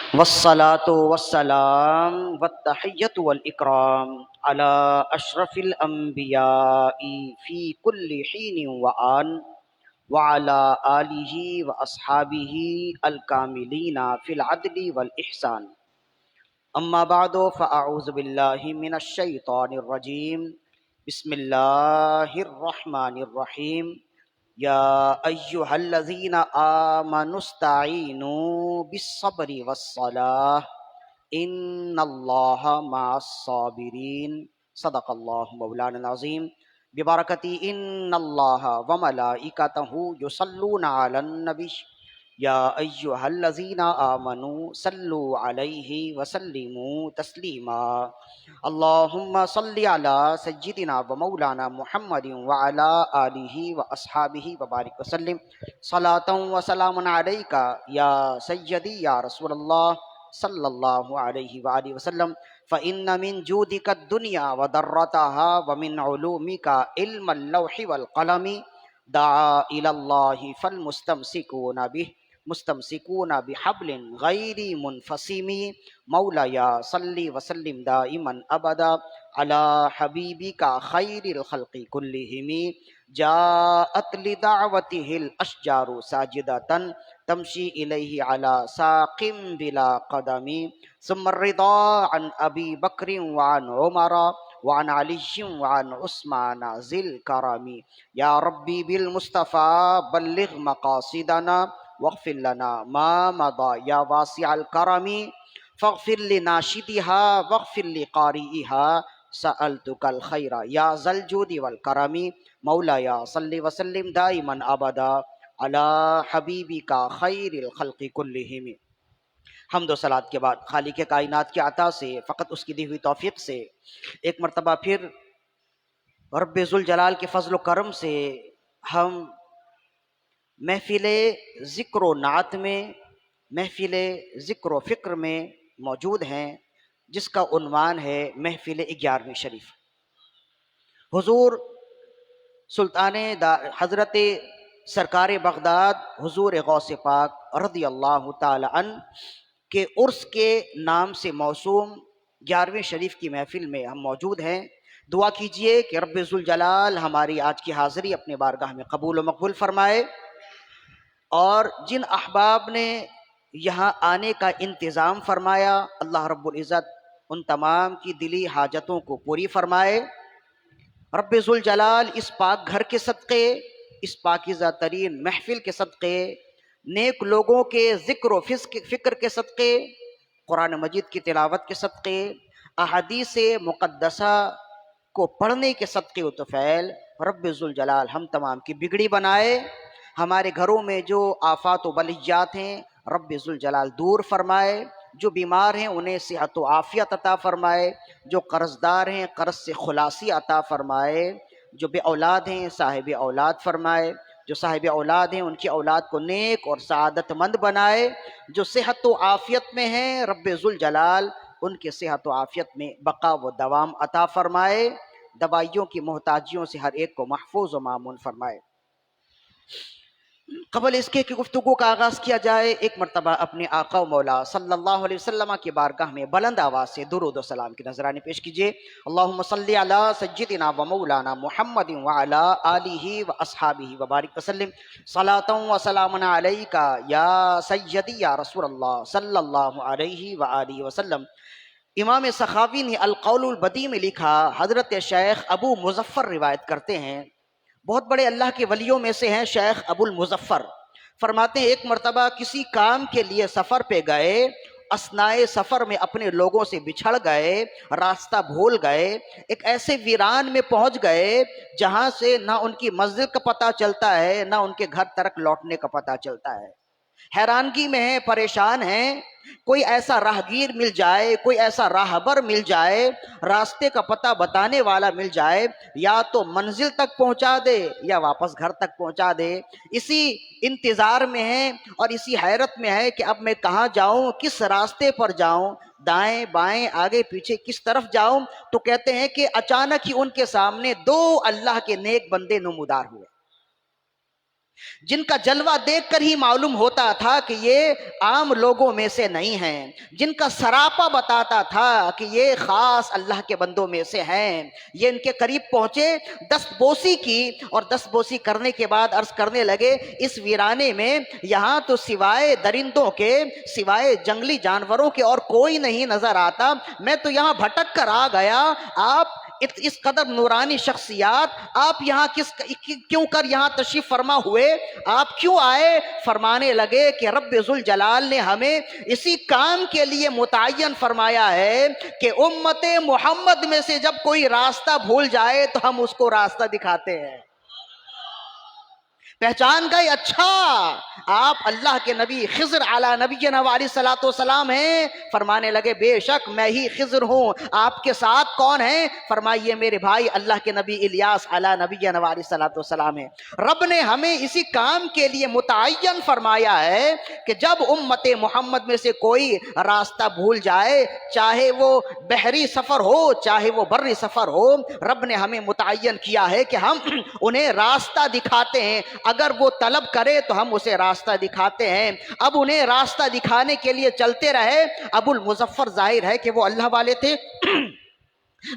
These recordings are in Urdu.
والصلاة والسلام والتحية والإكرام على أشرف الأنبياء في كل حين وآن وعلى آله وأصحابه الكاملين في العدل والإحسان. أما بعد فأعوذ بالله من الشيطان الرجيم. بسم الله الرحمن الرحيم. يا أيها الذين آمنوا استعينوا بالصبر والصلاة إن الله مع الصابرين. صدق الله مولانا العظيم. ببركة إن الله وملائكته يصلون على النبي يا أيها الذين آمنوا صلوا عليه وسلموا تسليما. اللهم صل على سيدنا ومولانا محمد وعلى آله وأصحابه وبارك وسلم صلاة وسلام عليك يا سيدي يا رسول الله صلی اللہ علیہ وآلہ وسلم. فإن من جودك الدنيا وضرتها ومن علومك علم اللوح والقلم دعا إلى الله فالمستمسكون به مستمسكون بحبل غير منفصم. مولاي صل وسلم دائما أبدا على حبيبك خير الخلق كلهم. جاءت لدعوته الأشجار ساجدة تمشي إليه على ساق بلا قدم. ثم الرضا عن أبي بكر وعن عمر وعن علي وعن عثمان ذي الكرم. يا ربي بالمصطفى بلغ مقاصدنا واغفر لنا ما مضى يا واسع الكرم. فاغفر لناشدها واغفر لقارئها سألتك الخير يا ذا الجود والكرم. مولاي صل وسلم دائما أبدا علی حبیبی کا خیر الخلق کلہم. حمد و صلات کے بعد خالق کائنات کی عطا سے فقط اس کی دی ہوئی توفیق سے ایک مرتبہ پھر رب ذوالجلال کے فضل و کرم سے ہم محفل ذکر و نعت میں، محفل ذکر و فکر میں موجود ہیں، جس کا عنوان ہے محفل 11ویں شریف. حضور سلطان حضرت سرکار بغداد حضور غوث پاک رضی اللہ تعالی عنہ کے عرس کے نام سے موسوم 11ویں شریف کی محفل میں ہم موجود ہیں. دعا کیجئے کہ رب ذوالجلال ہماری آج کی حاضری اپنے بارگاہ میں قبول و مقبول فرمائے، اور جن احباب نے یہاں آنے کا انتظام فرمایا اللہ رب العزت ان تمام کی دلی حاجتوں کو پوری فرمائے. رب ذوالجلال اس پاک گھر کے صدقے، اس پاکیزہ ترین محفل کے صدقے، نیک لوگوں کے ذکر و فکر کے صدقے، قرآن مجید کی تلاوت کے صدقے، احادیث مقدسہ کو پڑھنے کے صدقے و طفیل رب ذوالجلال ہم تمام کی بگڑی بنائے. ہمارے گھروں میں جو آفات و بلیات ہیں رب ذوالجلال دور فرمائے. جو بیمار ہیں انہیں صحت و عافیت عطا فرمائے. جو قرض دار ہیں قرض سے خلاصی عطا فرمائے. جو بے اولاد ہیں صاحب اولاد فرمائے. جو صاحب اولاد ہیں ان کی اولاد کو نیک اور سعادت مند بنائے. جو صحت و عافیت میں ہیں رب ذوالجلال ان کے صحت و عافیت میں بقا و دوام عطا فرمائے. دوائیوں کی محتاجیوں سے ہر ایک کو محفوظ و مامون فرمائے. قبل اس کے کہ گفتگو کا آغاز کیا جائے، ایک مرتبہ اپنے آقا و مولا صلی اللہ علیہ وسلم کی بارگاہ میں بلند آواز سے درود و سلام کی نذرانے پیش کیجیے. اللہم صلی علی سیدنا و مولانا محمد وعلی آلہ و اصحابہ وبارک وسلم صلاۃ و سلام علیک یا سیدی یا رسول اللہ صلی اللہ علیہ وآلہ وسلم. امام سخاوی نے القول البدیع میں لکھا، حضرت شیخ ابو مظفر روایت کرتے ہیں، بہت بڑے اللہ کے ولیوں میں سے ہیں شیخ ابو المظفر. فرماتے ہیں ایک مرتبہ کسی کام کے لیے سفر پہ گئے، اثنائے سفر میں اپنے لوگوں سے بچھڑ گئے، راستہ بھول گئے، ایک ایسے ویران میں پہنچ گئے جہاں سے نہ ان کی منزل کا پتہ چلتا ہے نہ ان کے گھر ترک لوٹنے کا پتہ چلتا ہے. حیرانگی میں ہیں، پریشان ہیں. کوئی ایسا راہگیر مل جائے، کوئی ایسا راہبر مل جائے، راستے کا پتہ بتانے والا مل جائے، یا تو منزل تک پہنچا دے یا واپس گھر تک پہنچا دے. اسی انتظار میں ہیں اور اسی حیرت میں ہے کہ اب میں کہاں جاؤں، کس راستے پر جاؤں، دائیں بائیں آگے پیچھے کس طرف جاؤں. تو کہتے ہیں کہ اچانک ہی ان کے سامنے دو اللہ کے نیک بندے نمودار ہوئے. جن کا جلوہ دیکھ کر ہی معلوم ہوتا تھا کہ یہ عام لوگوں میں سے نہیں ہیں، جن کا سراپا بتاتا تھا کہ یہ خاص اللہ کے بندوں میں سے ہیں، یہ ان کے قریب پہنچے، دست بوسی کی، اور دست بوسی کرنے کے بعد عرض کرنے لگے اس ویرانے میں یہاں تو سوائے درندوں کے، سوائے جنگلی جانوروں کے اور کوئی نہیں نظر آتا، میں تو یہاں بھٹک کر آ گیا، آپ اس قدر نورانی شخصیات آپ یہاں کیوں کر یہاں تشریف فرما ہوئے، آپ کیوں آئے؟ فرمانے لگے کہ رب ذوالجلال نے ہمیں اسی کام کے لیے متعین فرمایا ہے کہ امت محمد میں سے جب کوئی راستہ بھول جائے تو ہم اس کو راستہ دکھاتے ہیں۔ پہچان گئے؟ اچھا آپ اللہ کے نبی خضر علی نبینا علیہ الصلوۃ والسلام ہیں؟ فرمانے لگے بے شک میں ہی خضر ہوں۔ آپ کے ساتھ کون ہیں؟ فرمائیے میرے بھائی اللہ کے نبی الیاس علی نبینا علیہ الصلوۃ والسلام ہیں۔ رب نے ہمیں اسی کام کے لیے متعین فرمایا ہے کہ جب امت محمد میں سے کوئی راستہ بھول جائے، چاہے وہ بحری سفر ہو چاہے وہ بری سفر ہو، رب نے ہمیں متعین کیا ہے کہ ہم انہیں راستہ دکھاتے ہیں، اگر وہ طلب کرے تو ہم اسے راستہ دکھاتے ہیں۔ اب انہیں راستہ دکھانے کے لیے چلتے رہے۔ ابو المظفر ظاہر ہے کہ وہ اللہ والے تھے،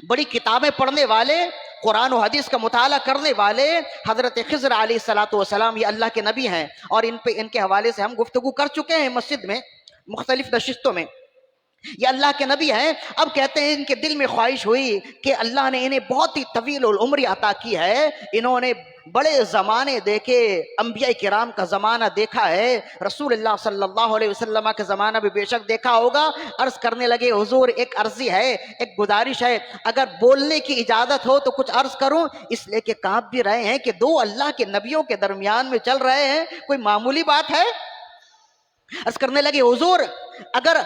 بڑی کتابیں پڑھنے والے، قرآن و حدیث کا مطالعہ کرنے والے۔ حضرت خضر علیہ الصلوۃ والسلام یہ اللہ کے نبی ہیں، اور ان کے حوالے سے ہم گفتگو کر چکے ہیں مسجد میں مختلف نشستوں میں۔ یہ اللہ کے نبی ہیں۔ اب کہتے ہیں ان کے دل میں خواہش ہوئی کہ اللہ نے انہیں بہت ہی طویل العمری عطا کی ہے، انہوں نے بڑے زمانے دیکھے، انبیاء کرام کا زمانہ دیکھا ہے، رسول اللہ صلی اللہ علیہ وسلم کا زمانہ بھی بے شک دیکھا ہوگا۔ عرض کرنے لگے حضور ایک عرضی ہے، ایک گزارش ہے، اگر بولنے کی اجازت ہو تو کچھ عرض کروں، اس لیے کہ کانپ بھی رہے ہیں کہ دو اللہ کے نبیوں کے درمیان میں چل رہے ہیں، کوئی معمولی بات ہے؟ عرض کرنے لگے حضور اگر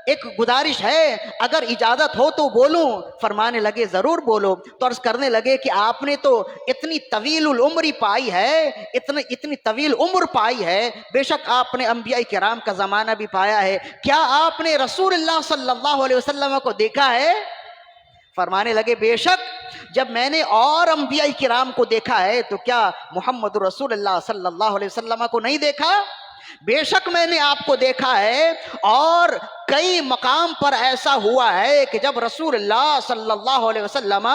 ایک گزارش ہے، اگر اجازت ہو تو بولوں؟ فرمانے لگے ضرور بولو۔ تو عرض کرنے لگے کہ آپ نے تو اتنی طویل العمری پائی ہے، اتنی طویل عمر پائی ہے، بے شک آپ نے انبیاء کرام کا زمانہ بھی پایا ہے، کیا آپ نے رسول اللہ صلی اللہ علیہ وسلم کو دیکھا ہے؟ فرمانے لگے بے شک جب میں نے اور انبیاء کرام کو دیکھا ہے تو کیا محمد رسول اللہ صلی اللہ علیہ وسلم کو نہیں دیکھا؟ بے شک میں نے آپ کو دیکھا ہے، اور کئی مقام پر ایسا ہوا ہے کہ جب رسول اللہ صلی اللہ علیہ وسلم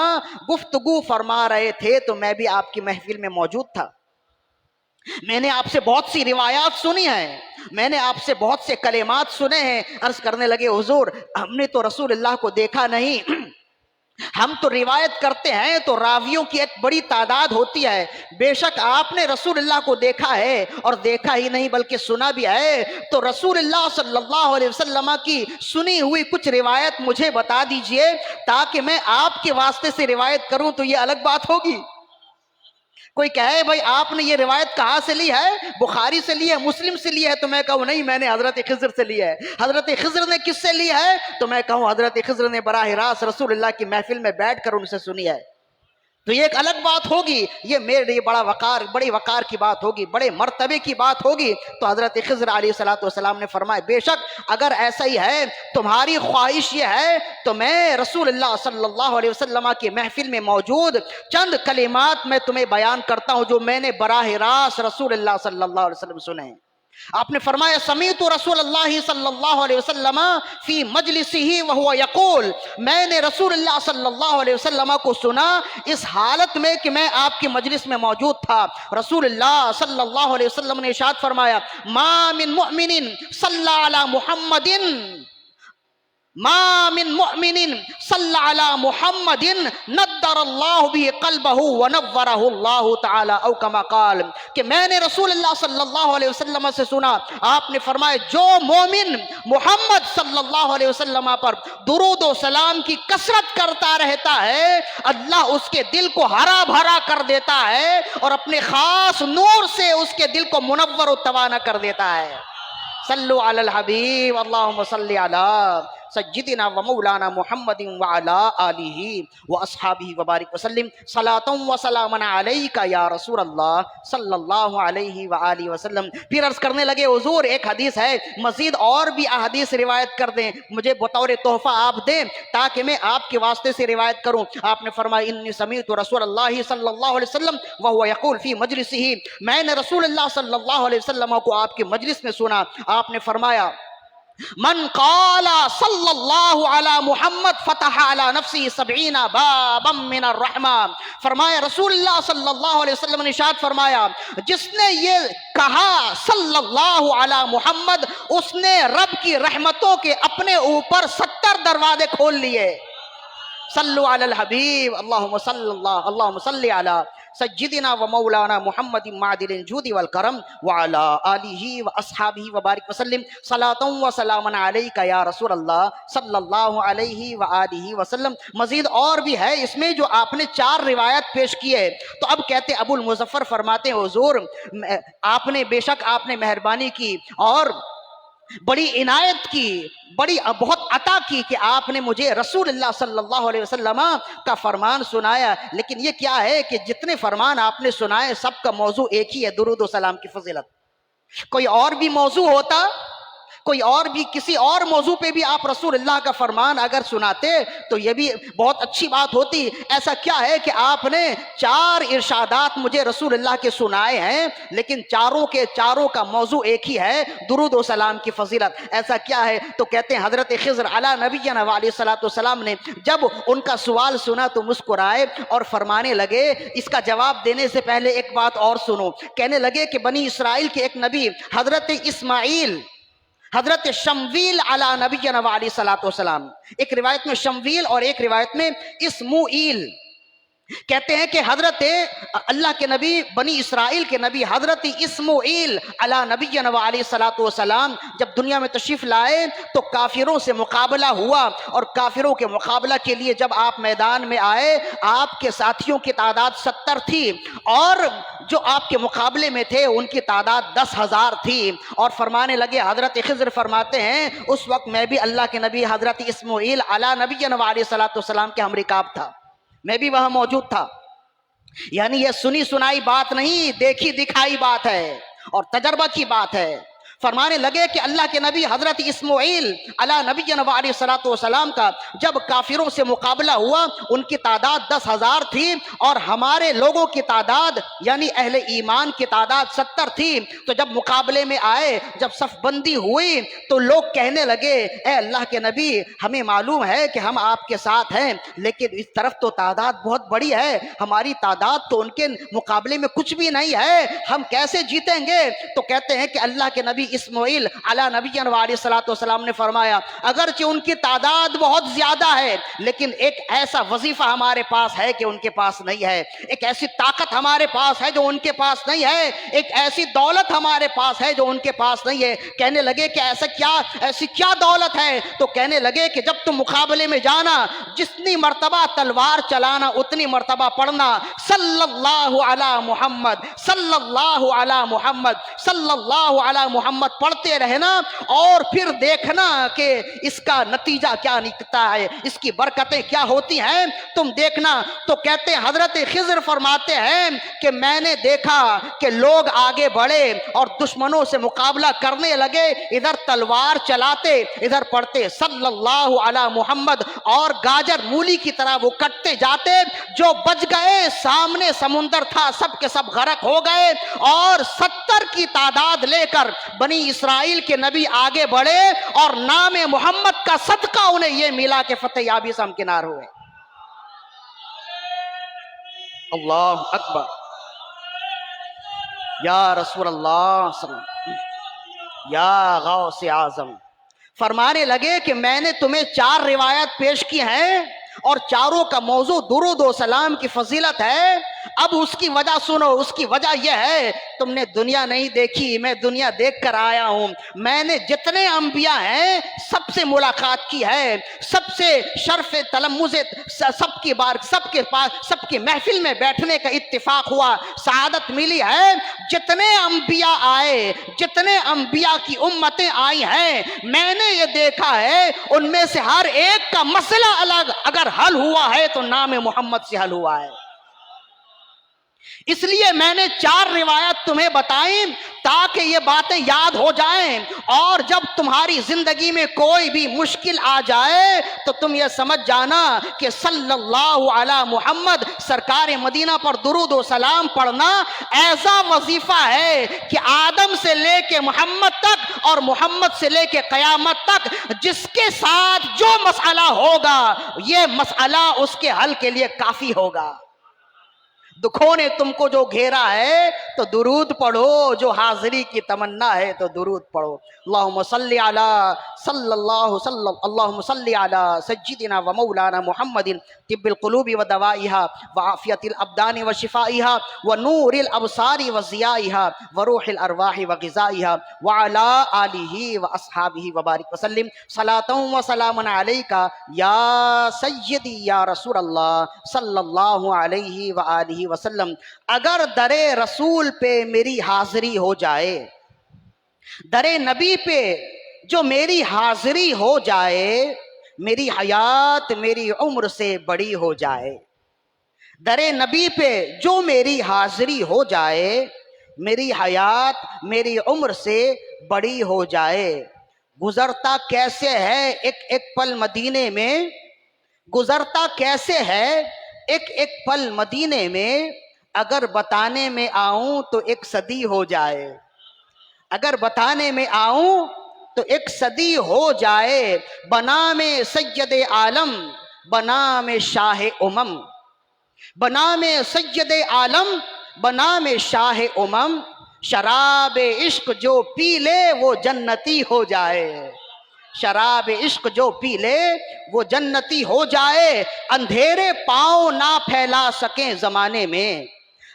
گفتگو فرما رہے تھے تو میں بھی آپ کی محفل میں موجود تھا، میں نے آپ سے بہت سی روایات سنی ہیں، میں نے آپ سے بہت سے کلمات سنے ہیں۔ عرض کرنے لگے حضور ہم نے تو رسول اللہ کو دیکھا نہیں، ہم تو روایت کرتے ہیں تو راویوں کی ایک بڑی تعداد ہوتی ہے، بے شک آپ نے رسول اللہ کو دیکھا ہے، اور دیکھا ہی نہیں بلکہ سنا بھی ہے، تو رسول اللہ صلی اللہ علیہ وسلم کی سنی ہوئی کچھ روایت مجھے بتا دیجئے تاکہ میں آپ کے واسطے سے روایت کروں تو یہ الگ بات ہوگی۔ کوئی کہے بھائی آپ نے یہ روایت کہاں سے لی ہے؟ بخاری سے لی ہے، مسلم سے لی ہے، تو میں کہوں نہیں میں نے حضرت خضر سے لی ہے۔ حضرت خضر نے کس سے لی ہے؟ تو میں کہوں حضرت خضر نے براہ راست رسول اللہ کی محفل میں بیٹھ کر ان سے سنی ہے، تو یہ ایک الگ بات ہوگی، یہ میرے لیے بڑی وقار کی بات ہوگی، بڑے مرتبے کی بات ہوگی۔ تو حضرت خضر علیہ الصلوۃ والسلام نے فرمایا بے شک اگر ایسا ہی ہے، تمہاری خواہش یہ ہے تو میں رسول اللہ صلی اللہ علیہ وسلم کی محفل میں موجود چند کلمات میں تمہیں بیان کرتا ہوں جو میں نے براہ راست رسول اللہ صلی اللہ علیہ وسلم سنے ہیں۔ آپ نے فرمایا سمیعت رسول اللہ صلی اللہ علیہ وسلم فی مجلسہ وہو یقول، میں نے رسول اللہ صلی اللہ علیہ وسلم کو سنا اس حالت میں کہ میں آپ کی مجلس میں موجود تھا۔ رسول اللہ صلی اللہ علیہ وسلم نے ارشاد فرمایا ما من مؤمن صلی علی محمد ما من مؤمن صلی علی محمد ندر اللہ به قلبہ ونورہ اللہ تعالی او کما قال، کہ میں نے رسول اللہ صلی اللہ علیہ وسلم سے سنا آپ نے فرمایا جو مومن محمد صلی اللہ علیہ وسلم پر درود و سلام کی کثرت کرتا رہتا ہے اللہ اس کے دل کو ہرا بھرا کر دیتا ہے اور اپنے خاص نور سے اس کے دل کو منور و توانا کر دیتا ہے۔ صلو علی الحبیب اللہم صلی علی سیدنا و مولانا محمد وعلی آلہ و اصحابہ وبارک وسلم صلاۃ و سلام علیک یا رسول اللہ صلی اللہ علیہ وآلہ وسلم۔ پھر عرض کرنے لگے حضور ایک حدیث ہے، مزید اور بھی احادیث روایت کر دیں، مجھے بطور تحفہ آپ دیں تاکہ میں آپ کے واسطے سے روایت کروں۔ آپ نے فرمایا انی سمیعت رسول اللہ صلی اللہ علیہ وسلم وهو یقول فی مجلسہ، میں نے رسول اللہ صلی اللہ علیہ وسلم کو آپ کے مجلس میں سنا، آپ نے فرمایا من قال صلی اللہ علی محمد فتح علی نفسی 70 بابا من الرحمہ، فرمایا رسول اللہ صلی اللہ علیہ وسلم نے ارشاد فرمایا جس نے یہ کہا صلی اللہ علی محمد، اس نے رب کی رحمتوں کے اپنے اوپر 70 دروازے کھول لیے۔ صلو علی الحبیب اللہم صلی علی سیدنا و مولانا محمد معدل الجود والکرم وعلی آلہ و اصحابہ وبارک وسلم صلاۃ و سلام علیک یا رسول اللہ صلی اللہ علیہ وآلہ وسلم۔ مزید اور بھی ہے اس میں جو آپ نے 4 روایت پیش کی ہے، تو اب کہتے ابو المظفر فرماتے ہیں حضور آپ نے بے شک آپ نے مہربانی کی اور بڑی عنایت کی، بہت عطا کی کہ آپ نے مجھے رسول اللہ صلی اللہ علیہ وسلم کا فرمان سنایا، لیکن یہ کیا ہے کہ جتنے فرمان آپ نے سنائے سب کا موضوع ایک ہی ہے، درود و سلام کی فضیلت۔ کوئی اور بھی موضوع ہوتا، کوئی اور بھی کسی اور موضوع پہ بھی آپ رسول اللہ کا فرمان اگر سناتے تو یہ بھی بہت اچھی بات ہوتی۔ ایسا کیا ہے کہ آپ نے 4 ارشادات مجھے رسول اللہ کے سنائے ہیں، لیکن چاروں کے چاروں کا موضوع ایک ہی ہے، درود و سلام کی فضیلت۔ ایسا کیا ہے؟ تو کہتے ہیں حضرت خضر علی نبینا علیہ الصلوۃ والسلام نے جب ان کا سوال سنا تو مسکرائے اور فرمانے لگے، اس کا جواب دینے سے پہلے ایک بات اور سنو۔ کہنے لگے کہ بنی اسرائیل کے ایک نبی حضرت اسماعیل، حضرت شمویل علی نبینا علیہ الصلوۃ والسلام، ایک روایت میں شمویل اور ایک روایت میں اسموئیل، کہتے ہیں کہ حضرت اللہ کے نبی بنی اسرائیل کے نبی حضرت اسماعیل علی نبینا علیہ الصلوۃ والسلام جب دنیا میں تشریف لائے تو کافروں سے مقابلہ ہوا، اور کافروں کے مقابلہ کے لیے جب آپ میدان میں آئے آپ کے ساتھیوں کی تعداد 70 تھی، اور جو آپ کے مقابلے میں تھے ان کی تعداد 10,000 تھی، اور فرمانے لگے حضرت خضر فرماتے ہیں اس وقت میں بھی اللہ کے نبی حضرت اسماعیل علی نبینا علیہ الصلوۃ والسلام کے ہم رکاب تھا، میں بھی وہاں موجود تھا۔ یعنی یہ سنی سنائی بات نہیں، دیکھی دکھائی بات ہے اور تجربہ کی بات ہے۔ فرمانے لگے کہ اللہ کے نبی حضرت اسماعیل علی نبینا علیہ الصلوۃ والسلام کا جب کافروں سے مقابلہ ہوا ان کی تعداد 10,000 تھی، اور ہمارے لوگوں کی تعداد یعنی اہل ایمان کی تعداد 70 تھی، تو جب مقابلے میں آئے، جب صف بندی ہوئی تو لوگ کہنے لگے اے اللہ کے نبی ہمیں معلوم ہے کہ ہم آپ کے ساتھ ہیں، لیکن اس طرف تو تعداد بہت بڑی ہے، ہماری تعداد تو ان کے مقابلے میں کچھ بھی نہیں ہے، ہم کیسے جیتیں گے؟ تو کہتے ہیں کہ اللہ کے نبی اسماعیل علی نبینا علیہ الصلوۃ والسلام نے فرمایا اگرچہ ان کی تعداد بہت زیادہ ہے، لیکن ایک ایسا وظیفہ ہمارے پاس ہے کہ ان کے پاس نہیں ہے، ایک ایسی طاقت ہمارے پاس ہے جو ان کے پاس نہیں ہے، ایک ایسی دولت ہمارے پاس ہے جو ان کے پاس نہیں ہے۔ کہنے لگے کہ ایسی کیا دولت ہے؟ تو کہنے لگے کہ جب تم مقابلے میں جانا جتنی مرتبہ تلوار چلانا اتنی مرتبہ پڑھنا صلی اللہ علی محمد صلی اللہ علی محمد صلی اللہ علی محمد پڑھتے رہنا، اور پھر دیکھنا کہ اس کا نتیجہ کیا نکلتا ہے، اس کی برکتیں کیا ہوتی ہیں تم دیکھنا۔ تو کہتے ہیں حضرت خضر فرماتے ہیں کہ میں نے دیکھا کہ لوگ آگے بڑھے اور دشمنوں سے مقابلہ کرنے لگے، ادھر تلوار چلاتے ادھر پڑھتے صلی اللہ علی محمد، اور گاجر مولی کی طرح وہ کٹتے جاتے، جو بچ گئے سامنے سمندر تھا سب کے سب غرق ہو گئے، اور 70 کی تعداد لے کر بنی اسرائیل کے نبی آگے بڑھے، اور نام محمد کا صدقہ انہیں یہ ملا کہ فتح یابی سے ہمکنار ہوئے۔ اللہ اکبر، یا رسول اللہ صلی اللہ علیہ وسلم، یا غوث اعظم۔ فرمانے لگے کہ میں نے تمہیں 4 روایت پیش کی ہیں اور چاروں کا موضوع درود و سلام کی فضیلت ہے، اب اس کی وجہ سنو، اس کی وجہ یہ ہے تم نے دنیا نہیں دیکھی، میں دنیا دیکھ کر آیا ہوں۔ میں نے جتنے انبیاء ہیں سب سے ملاقات کی ہے، سب سے شرف تلمذ، سب کی بار سب کے پاس سب کی محفل میں بیٹھنے کا اتفاق ہوا، سعادت ملی ہے۔ جتنے انبیاء آئے، جتنے انبیاء کی امتیں آئی ہیں، میں نے یہ دیکھا ہے ان میں سے ہر ایک کا مسئلہ الگ اگر حل ہوا ہے تو نام محمد سے حل ہوا ہے۔ اس لیے میں نے 4 روایت تمہیں بتائیں تاکہ یہ باتیں یاد ہو جائیں، اور جب تمہاری زندگی میں کوئی بھی مشکل آ جائے تو تم یہ سمجھ جانا کہ صلی اللہ علی محمد سرکار مدینہ پر درود و سلام پڑھنا ایسا وظیفہ ہے کہ آدم سے لے کے محمد تک اور محمد سے لے کے قیامت تک جس کے ساتھ جو مسئلہ ہوگا یہ مسئلہ اس کے حل کے لیے کافی ہوگا۔ دکھوں نے تم کو جو گھیرا ہے تو درود پڑھو، جو حاضری کی تمنا ہے تو درود پڑھو۔ اللہم صلی علی سیدنا و مولانا محمد طب القلوب و دوائها وعافیت الابدان و شفائها ونور الابصار و ضیائها وروح الارواح و غذائها وعلى آلہ و اصحابہ وبارک وسلم صلاۃ و سلام علیک یا سیدی یا رسول اللہ صلی اللہ علیہ وآلہ وسلم۔ اگر در رسول پہ میری حاضری ہو جائے، در نبی پہ جو میری حاضری ہو جائے، میری حیات میری عمر سے بڑی ہو جائے۔ در نبی پہ جو میری حاضری ہو جائے، میری حیات میری عمر سے بڑی ہو جائے۔ گزرتا کیسے ہے ایک ایک پل مدینے میں، گزرتا کیسے ہے ایک ایک پل مدینے میں، اگر بتانے میں آؤں تو ایک صدی ہو جائے، اگر بتانے میں آؤں تو ایک صدی ہو جائے۔ بنام سید عالم، بنام شاہ امم، بنام سید عالم، بنام شاہ امم، شراب عشق جو پی لے وہ جنتی ہو جائے، شراب عشق جو پی لے وہ جنتی ہو جائے۔ اندھیرے پاؤں نہ پھیلا سکیں زمانے میں،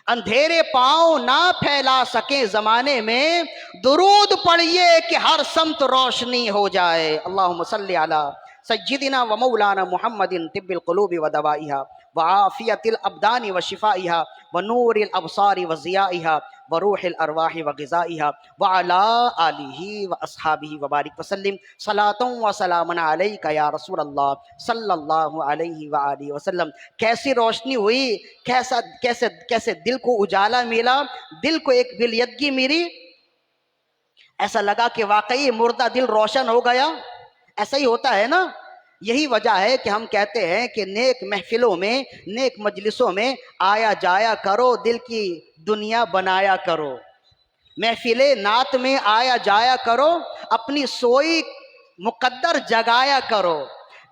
اندھیرے پاؤں نہ پھیلا سکیں زمانے میں، درود پڑھیے کہ ہر سمت روشنی ہو جائے۔ اللہم صلی علی سیدنا و مولانا محمد طب القلوب و دوائها وعافیت الابدان و شفائها ونور الابصار و ضیائها وروح الارواح و غذائها وعلى آلہ و اصحابہ وبارک وسلم صلاۃ و سلام علیک یا رسول اللہ صلی اللہ علیہ وآلہ وسلم۔ کیسی روشنی ہوئی، کیسے دل کو اجالا ملا، دل کو ایک بلیدگی ملی، ایسا لگا کہ واقعی مردہ دل روشن ہو گیا۔ ایسا ہی ہوتا ہے نا، یہی وجہ ہے کہ ہم کہتے ہیں کہ نیک محفلوں میں، نیک مجلسوں میں آیا جایا کرو، دل کی دنیا بنایا کرو، محفل نعت میں آیا جایا کرو، اپنی سوئی مقدر جگایا کرو۔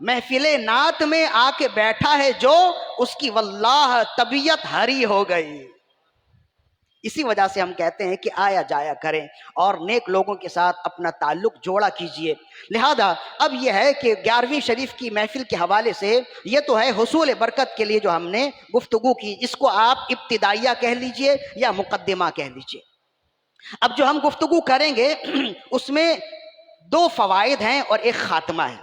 محفل نعت میں آ کے بیٹھا ہے جو، اس کی واللہ طبیعت ہری ہو گئی۔ اسی وجہ سے ہم کہتے ہیں کہ آیا جایا کریں اور نیک لوگوں کے ساتھ اپنا تعلق جوڑا کیجئے۔ لہذا اب یہ ہے کہ 11ویں شریف کی محفل کے حوالے سے یہ تو ہے حصول برکت کے لیے جو ہم نے گفتگو کی، اس کو آپ ابتدائیہ کہہ لیجئے یا مقدمہ کہہ لیجئے۔ اب جو ہم گفتگو کریں گے اس میں 2 فوائد ہیں اور ایک خاتمہ ہے،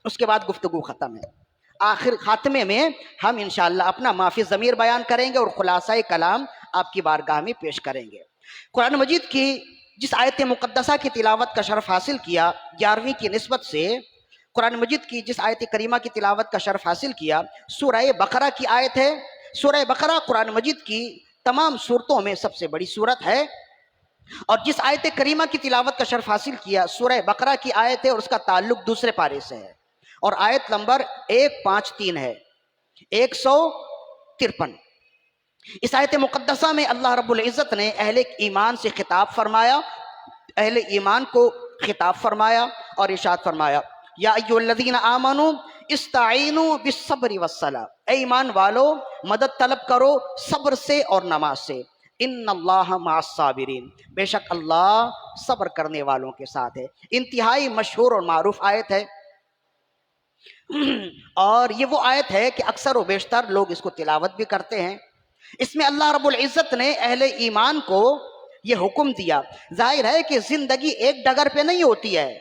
اس کے بعد گفتگو ختم ہے۔ آخر خاتمے میں ہم انشاءاللہ اپنا معافی ضمیر بیان کریں گے اور خلاصہ کلام آپ کی بارگاہ میں پیش کریں گے۔ قرآن مجید کی جس آیت مقدسہ کی تلاوت کا شرف حاصل کیا 11ویں کی نسبت سے، قرآن مجید کی جس آیت کریمہ کی تلاوت کا شرف حاصل کیا سورہ بقرہ کی آیت ہے۔ سورہ بقرہ قرآن مجید کی تمام سورتوں میں سب سے بڑی سورت ہے، اور جس آیت کریمہ کی تلاوت کا شرف حاصل کیا سورہ بقرہ کی آیت ہے اور اس کا تعلق دوسرے پارے سے ہے، اور آیت نمبر 153 ہے، 153۔ اس آیت مقدسہ میں اللہ رب العزت نے اہل ایمان سے خطاب فرمایا، اہل ایمان کو خطاب فرمایا اور ارشاد فرمایا یا ایھا الذین آمنوا استعینوا بالصبر والصلاۃ، اے ایمان والو مدد طلب کرو صبر سے اور نماز سے، ان اللہ مع الصابرین، بے شک اللہ صبر کرنے والوں کے ساتھ ہے۔ انتہائی مشہور اور معروف آیت ہے، اور یہ وہ آیت ہے کہ اکثر و بیشتر لوگ اس کو تلاوت بھی کرتے ہیں، اس میں اللہ رب العزت نے اہل ایمان کو یہ حکم دیا. ظاہر ہے کہ زندگی ایک ڈگر پہ نہیں ہوتی ہے،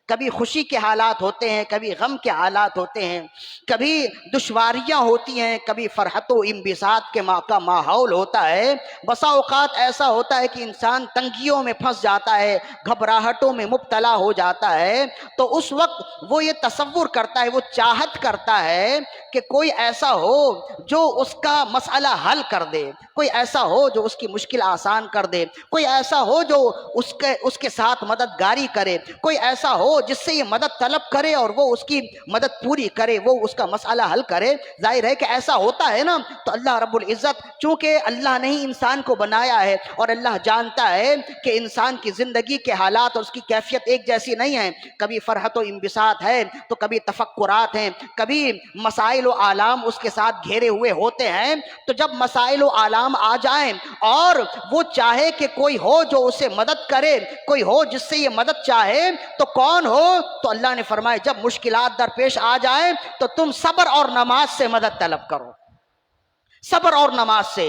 کبھی خوشی کے حالات ہوتے ہیں، کبھی غم کے حالات ہوتے ہیں، کبھی دشواریاں ہوتی ہیں، کبھی فرحت و انبساط کا ماحول ہوتا ہے. بسا اوقات ایسا ہوتا ہے کہ انسان تنگیوں میں پھنس جاتا ہے، گھبراہٹوں میں مبتلا ہو جاتا ہے. تو اس وقت وہ یہ تصور کرتا ہے، وہ چاہت کرتا ہے کہ کوئی ایسا ہو جو اس کا مسئلہ حل کر دے، کوئی ایسا ہو جو اس کی مشکل آسان کر دے، کوئی ایسا ہو جو اس کے ساتھ مددگاری کرے، کوئی ایسا ہو جس سے یہ مدد طلب کرے اور وہ اس کی مدد پوری کرے، وہ اس کا مسئلہ حل کرے. ظاہر ہے کہ ایسا ہوتا ہے نا. تو اللہ رب العزت چونکہ اللہ نے ہی انسان کو بنایا ہے اور اللہ جانتا ہے کہ انسان کی زندگی کے حالات اور اس کی کیفیت ایک جیسی نہیں ہے، کبھی فرحت و انبساط ہے تو کبھی تفکرات ہیں، کبھی مسائل و آلام اس کے ساتھ گھیرے ہوئے ہوتے ہیں. تو جب مسائل و آلام آ جائیں اور وہ چاہے کہ کوئی ہو جو اسے مدد کرے، کوئی ہو جس سے یہ مدد چاہے، تو کون ہو؟ تو اللہ نے فرمایا جب مشکلات درپیش آ جائیں تو تم صبر اور نماز سے مدد طلب کرو، صبر اور نماز سے.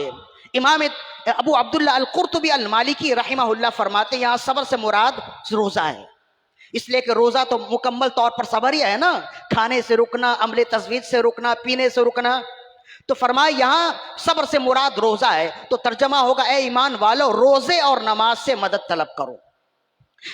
امام ابو عبداللہ القرطبی المالکی رحمہ اللہ فرماتے ہیں یہاں صبر سے مراد روزہ ہے، اس لیے کہ روزہ تو مکمل طور پر صبر ہی ہے نا، کھانے سے رکنا، عمل تزویج سے رکنا، پینے سے رکنا. تو فرمایا یہاں صبر سے مراد روزہ ہے. تو ترجمہ ہوگا اے ایمان والو روزے اور نماز سے مدد طلب کرو.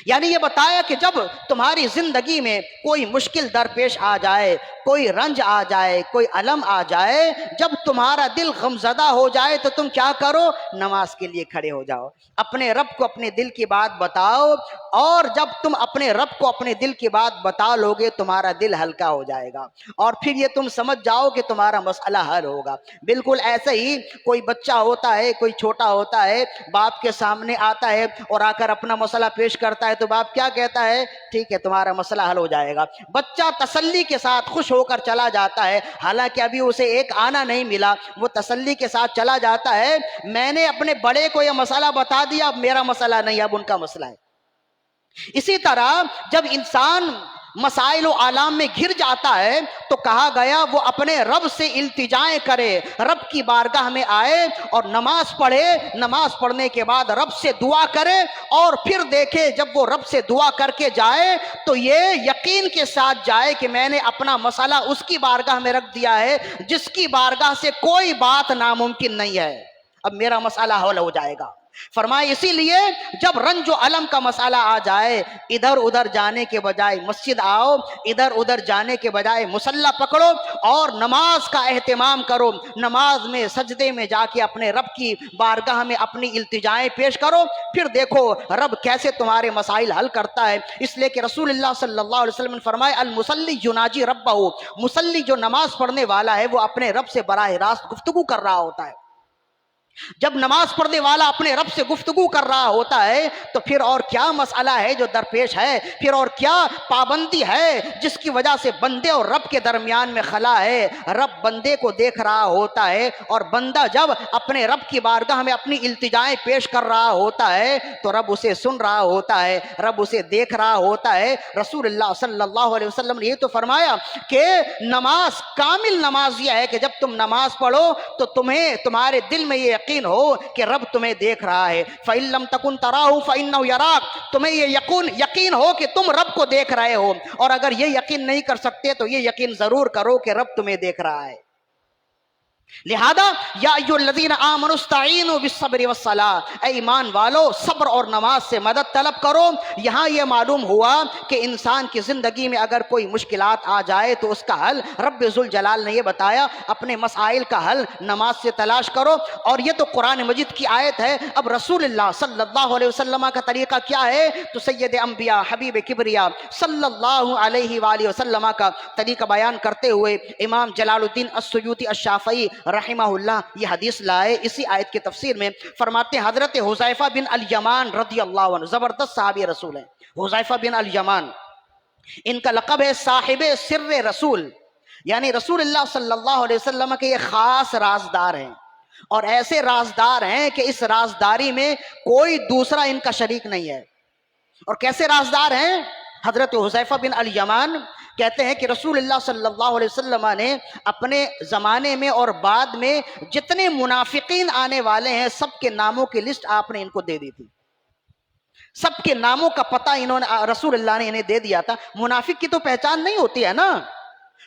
یعنی یہ بتایا کہ جب تمہاری زندگی میں کوئی مشکل درپیش آ جائے، کوئی رنج آ جائے، کوئی الم آ جائے، جب تمہارا دل غمزدہ ہو جائے تو تم کیا کرو؟ نماز کے لیے کھڑے ہو جاؤ، اپنے رب کو اپنے دل کی بات بتاؤ. اور جب تم اپنے رب کو اپنے دل کی بات بتا لو گے تمہارا دل ہلکا ہو جائے گا اور پھر یہ تم سمجھ جاؤ کہ تمہارا مسئلہ حل ہوگا. بالکل ایسے ہی کوئی بچہ ہوتا ہے، کوئی چھوٹا ہوتا ہے، باپ کے سامنے آتا ہے اور آ کر اپنا مسئلہ پیش کرتا ہے تو باپ کیا کہتا ہے؟ ٹھیک ہے تمہارا مسئلہ حل ہو جائے گا. بچہ تسلی کے ساتھ خوش ہو کر چلا جاتا ہے، حالانکہ ابھی اسے ایک آنا نہیں ملا، وہ تسلی کے ساتھ چلا جاتا ہے میں نے اپنے بڑے کو یہ مسئلہ بتا دیا، اب میرا مسئلہ نہیں، اب ان کا مسئلہ ہے. اسی طرح جب انسان مسائل و آلام میں گر جاتا ہے تو کہا گیا وہ اپنے رب سے التجائیں کرے، رب کی بارگاہ میں آئے اور نماز پڑھے، نماز پڑھنے کے بعد رب سے دعا کرے اور پھر دیکھے جب وہ رب سے دعا کر کے جائے تو یہ یقین کے ساتھ جائے کہ میں نے اپنا مسئلہ اس کی بارگاہ میں رکھ دیا ہے جس کی بارگاہ سے کوئی بات ناممکن نہیں ہے، اب میرا مسئلہ حل ہو جائے گا. فرمائے اسی لیے جب رنج و علم کا مسئلہ آ جائے ادھر ادھر جانے کے بجائے مسجد آؤ، ادھر ادھر جانے کے بجائے مصلی پکڑو اور نماز کا اہتمام کرو. نماز میں سجدے میں جا کے اپنے رب کی بارگاہ میں اپنی التجائیں پیش کرو، پھر دیکھو رب کیسے تمہارے مسائل حل کرتا ہے. اس لیے کہ رسول اللہ صلی اللہ علیہ وسلم نے فرمایا المصلی یناجی ربہ، مصلی جو نماز پڑھنے والا ہے وہ اپنے رب سے براہ راست گفتگو کر رہا ہوتا ہے. جب نماز پڑھنے والا اپنے رب سے گفتگو کر رہا ہوتا ہے تو پھر اور کیا مسئلہ ہے جو درپیش ہے، پھر اور کیا پابندی ہے جس کی وجہ سے بندے اور رب کے درمیان میں خلا ہے. رب بندے کو دیکھ رہا ہوتا ہے اور بندہ جب اپنے رب کی بارگاہ میں اپنی التجائیں پیش کر رہا ہوتا ہے تو رب اسے سن رہا ہوتا ہے، رب اسے دیکھ رہا ہوتا ہے. رسول اللہ صلی اللہ علیہ وسلم نے یہ تو فرمایا کہ نماز، کامل نماز یہ ہے کہ جب تم نماز پڑھو تو تمہارے دل میں یہ یقین ہو کہ رب تمہیں دیکھ رہا ہے. فَإِن لَّمْ تَكُن تَرَاهُ فَإِنَّهُ يَرَاكَ، تمہیں یہ یقین ہو کہ تم رب کو دیکھ رہے ہو، اور اگر یہ یقین نہیں کر سکتے تو یہ یقین ضرور کرو کہ رب تمہیں دیکھ رہا ہے. لہذا یا ایھا الذین آمنوا استعینوا بالصبر والصلاۃ، اے ایمان والو صبر اور نماز سے مدد طلب کرو. یہاں یہ معلوم ہوا کہ انسان کی زندگی میں اگر کوئی مشکلات آ جائے تو اس کا حل رب ذوالجلال نے یہ بتایا، اپنے مسائل کا حل نماز سے تلاش کرو. اور یہ تو قرآن مجید کی آیت ہے. اب رسول اللہ صلی اللہ علیہ وسلم کا طریقہ کیا ہے؟ تو سید انبیاء حبیب کبریا صلی اللہ علیہ وآلہ وسلم کا طریقہ بیان کرتے ہوئے امام جلال الدین السیوطی الشافعی رحمہ اللہ یہ حدیث لائے. اسی آیت کی تفسیر میں فرماتے ہیں حضرت حذیفہ بن الیمان رضی اللہ عنہ زبردست صحابی رسول ہیں. حذیفہ بن الیمان ان کا لقب ہے صاحب سر رسول، یعنی رسول اللہ صلی اللہ علیہ وسلم کے یہ خاص رازدار ہیں، اور ایسے رازدار ہیں کہ اس رازداری میں کوئی دوسرا ان کا شریک نہیں ہے. اور کیسے رازدار ہیں حضرت حذیفہ بن الیمان کہتے ہیں کہ رسول اللہ صلی اللہ علیہ وسلم نے اپنے زمانے میں اور بعد میں جتنے منافقین آنے والے ہیں سب کے ناموں کی لسٹ آپ نے ان کو دے دی تھی، سب کے ناموں کا پتہ انہوں نے رسول اللہ نے انہیں دے دیا تھا۔ منافق کی تو پہچان نہیں ہوتی ہے نا،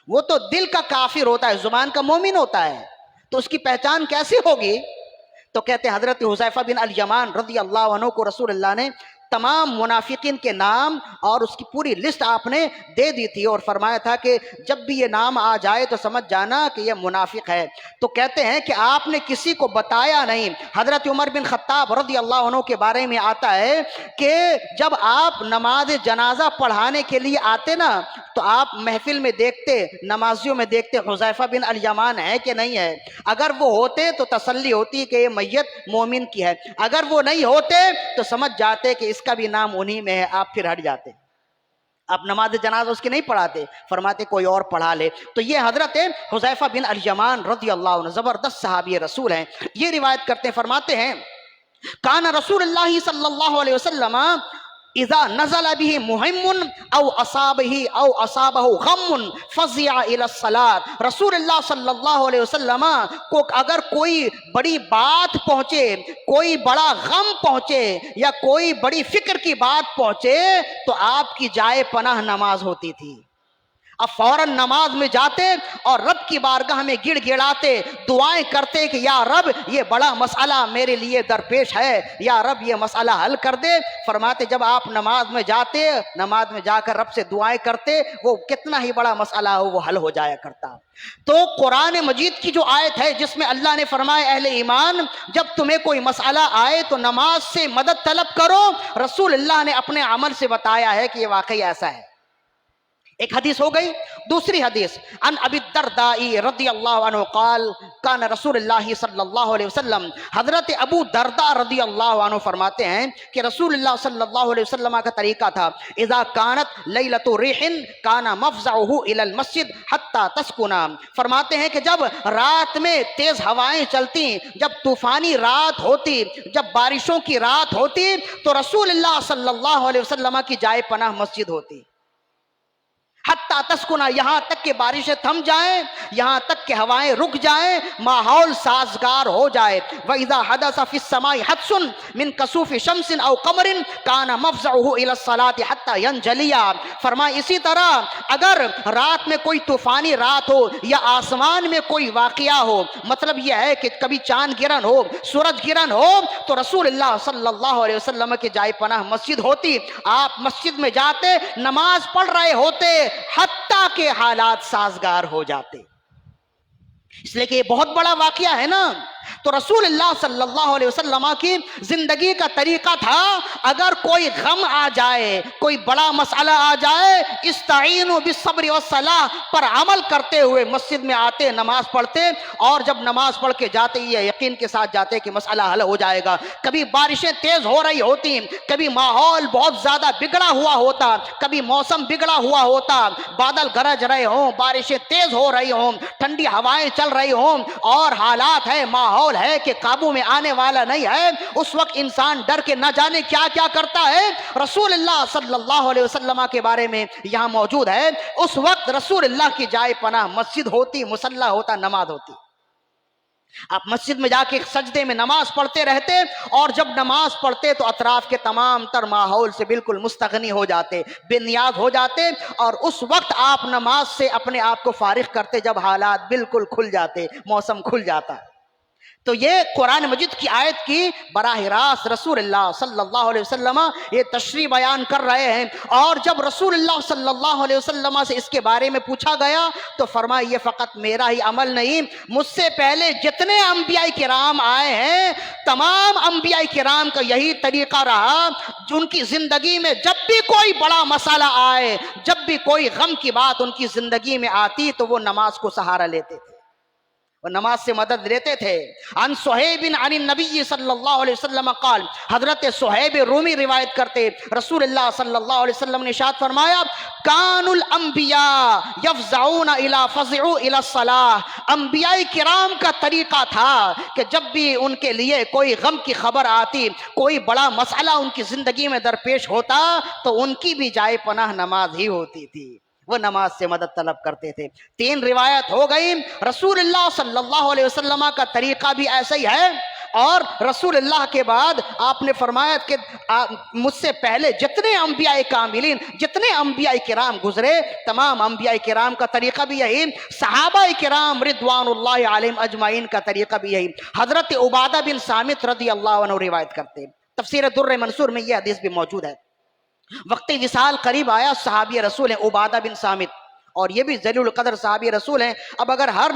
وہ تو دل کا کافر ہوتا ہے، زبان کا مومن ہوتا ہے، تو اس کی پہچان کیسے ہوگی؟ تو کہتے ہیں حضرت حذیفہ بن الیمان رضی اللہ عنہ کو رسول اللہ نے تمام منافقین کے نام اور اس کی پوری لسٹ آپ نے دے دی تھی، اور فرمایا تھا کہ جب بھی یہ نام آ جائے تو سمجھ جانا کہ یہ منافق ہے۔ تو کہتے ہیں کہ آپ نے کسی کو بتایا نہیں۔ حضرت عمر بن خطاب رضی اللہ عنہ کے بارے میں آتا ہے کہ جب آپ نماز جنازہ پڑھانے کے لیے آتے نا تو آپ محفل میں دیکھتے، نمازیوں میں دیکھتے حذیفہ بن الیمان ہے کہ نہیں ہے، اگر وہ ہوتے تو تسلی ہوتی کہ یہ میت مومن کی ہے، اگر وہ نہیں ہوتے تو سمجھ جاتے کہ اس کا بھی نام انہی میں ہے، آپ پھر ہٹ جاتے، آپ نماز جنازہ اس کی نہیں پڑھاتے، فرماتے کوئی اور پڑھا لے۔ تو یہ حضرت حذیفہ بن الیمان رضی اللہ عنہ زبردست صحابی رسول ہیں، یہ روایت کرتے ہیں، فرماتے ہیں کان رسول اللہ صلی اللہ علیہ وسلم اذا نزل به مهم او اصابه غم فزع الى الصلاة، رسول اللہ صلی اللہ علیہ وسلم کو اگر کوئی بڑی بات پہنچے، کوئی بڑا غم پہنچے یا کوئی بڑی فکر کی بات پہنچے تو آپ کی جائے پناہ نماز ہوتی تھی۔ اب فوراً نماز میں جاتے اور رب کی بارگاہ میں گڑ گڑاتے، دعائیں کرتے کہ یا رب یہ بڑا مسئلہ میرے لیے درپیش ہے، یا رب یہ مسئلہ حل کر دے۔ فرماتے جب آپ نماز میں جاتے، نماز میں جا کر رب سے دعائیں کرتے، وہ کتنا ہی بڑا مسئلہ ہو وہ حل ہو جایا کرتا۔ تو قرآن مجید کی جو آیت ہے جس میں اللہ نے فرمایا اہل ایمان جب تمہیں کوئی مسئلہ آئے تو نماز سے مدد طلب کرو، رسول اللہ نے اپنے عمل سے بتایا ہے کہ یہ واقعی ایسا ہے۔ ایک حدیث ہو گئی۔ دوسری حدیث عن ابی الدرداء رضی اللہ عنہ قال کان رسول اللہ صلی اللہ علیہ وسلم، حضرت ابو درداء رضی اللہ عنہ فرماتے ہیں کہ رسول اللہ صلی اللہ علیہ وسلم کا طریقہ تھا اذا کانت لیلۃ ریح کان مفزعه الى المسجد حتى تسکن، فرماتے ہیں کہ جب رات میں تیز ہوائیں چلتی، جب طوفانی رات ہوتی، جب بارشوں کی رات ہوتی تو رسول اللہ صلی اللہ علیہ وسلم کی جائے پناہ مسجد ہوتی، حتی تسکنا، یہاں تک کہ بارشیں تھم جائیں، یہاں تک کہ ہوائیں رک جائیں، ماحول سازگار ہو جائے۔ وَإِذَا حَدَثَ فِي السَّمَاءِ حَدْثٌ مِّن كَسُوفِ شَمْسٍ أَوْ قَمَرٍ كَانَ مَفْزَعُهُ إِلَى الصَّلَاةِ حَتَّى يَنْجَلِيَ، فرمایا اسی طرح اگر رات میں کوئی طوفانی رات ہو یا آسمان میں کوئی واقعہ ہو، مطلب یہ ہے کہ کبھی چاند گرہن ہو، سورج گرہن ہو، تو رسول اللہ صلی اللہ علیہ وسلم کی جائے پناہ مسجد ہوتی، آپ مسجد میں جاتے، نماز پڑھ رہے ہوتے حتیٰ کہ حالات سازگار ہو جاتے، اس لیے کہ یہ بہت بڑا واقعہ ہے نا۔ تو رسول اللہ صلی اللہ علیہ وسلم کی زندگی کا طریقہ تھا اگر کوئی غم آ جائے، کوئی بڑا مسئلہ آ جائے، استعینوا بالصبر والصلاۃ پر عمل کرتے ہوئے مسجد میں آتے، نماز پڑھتے، اور جب نماز پڑھ کے جاتے یہ یقین کے ساتھ جاتے کہ مسئلہ حل ہو جائے گا۔ کبھی بارشیں تیز ہو رہی ہوتی، کبھی ماحول بہت زیادہ بگڑا ہوا ہوتا، کبھی موسم بگڑا ہوا ہوتا، بادل گرج رہے ہوں، بارشیں تیز ہو رہی ہوں، ٹھنڈی ہوائیں چل رہی ہوں، اور حالات ہے، ماحول ہے کہ قابو میں آنے والا نہیں ہے، اس وقت انسان ڈر کے نہ جانے کیا کیا کرتا ہے۔ رسول اللہ صلی اللہ علیہ وسلم کے بارے میں یہاں موجود ہے، اس وقت رسول اللہ کی جائے پناہ مسجد ہوتی، مصلی ہوتا، نماز ہوتی۔ آپ مسجد میں جا کے سجدے میں نماز پڑھتے رہتے، اور جب نماز پڑھتے تو اطراف کے تمام تر ماحول سے بالکل مستغنی ہو جاتے، بے نیاز ہو جاتے، اور اس وقت آپ نماز سے اپنے آپ کو فارغ کرتے جب حالات بالکل کھل جاتے، موسم کھل جاتا۔ تو یہ قرآن مجید کی آیت کی براہ راست رسول اللہ صلی اللہ علیہ وسلم یہ تشریح بیان کر رہے ہیں، اور جب رسول اللہ صلی اللہ علیہ وسلم سے اس کے بارے میں پوچھا گیا تو فرمایا یہ فقط میرا ہی عمل نہیں، مجھ سے پہلے جتنے انبیاء کرام آئے ہیں تمام انبیاء کرام کا یہی طریقہ رہا، جن کی زندگی میں جب بھی کوئی بڑا مسئلہ آئے، جب بھی کوئی غم کی بات ان کی زندگی میں آتی تو وہ نماز کو سہارا لیتے تھے، وہ نماز سے مدد لیتے تھے۔ عن صہیب عن النبی صلی اللہ علیہ وسلم قال، حضرت صہیب رومی روایت کرتے رسول اللہ صلی اللہ علیہ وسلم نے ارشاد فرمایا کان الانبیاء یفزعون الی فزعوا الی الصلاۃ، انبیاء کرام کا طریقہ تھا کہ جب بھی ان کے لیے کوئی غم کی خبر آتی، کوئی بڑا مسئلہ ان کی زندگی میں درپیش ہوتا تو ان کی بھی جائے پناہ نماز ہی ہوتی تھی۔ وہ نماز سے مدد طلب کرتے تھے۔ 3 روایت ہو گئی۔ رسول اللہ صلی اللہ علیہ وسلم کا طریقہ بھی ایسا ہی ہے، اور رسول اللہ کے بعد آپ نے فرمایا کہ مجھ سے پہلے جتنے انبیاء کاملین، جتنے انبیاء کرام گزرے، تمام انبیاء کرام کا طریقہ بھی یہی، صحابہ کرام رضوان اللہ علیہم اجمعین کا طریقہ بھی یہی۔ حضرت عبادہ بن صامت رضی اللہ عنہ روایت کرتے، تفسیر در منصور میں یہ حدیث بھی موجود ہے۔ وقت وصال قریب آیا، صحابی رسول ہیں عبادہ بن صامت، اور یہ بھی ذلیل القدر صحابی رسول ہیں۔ اب اگر ہر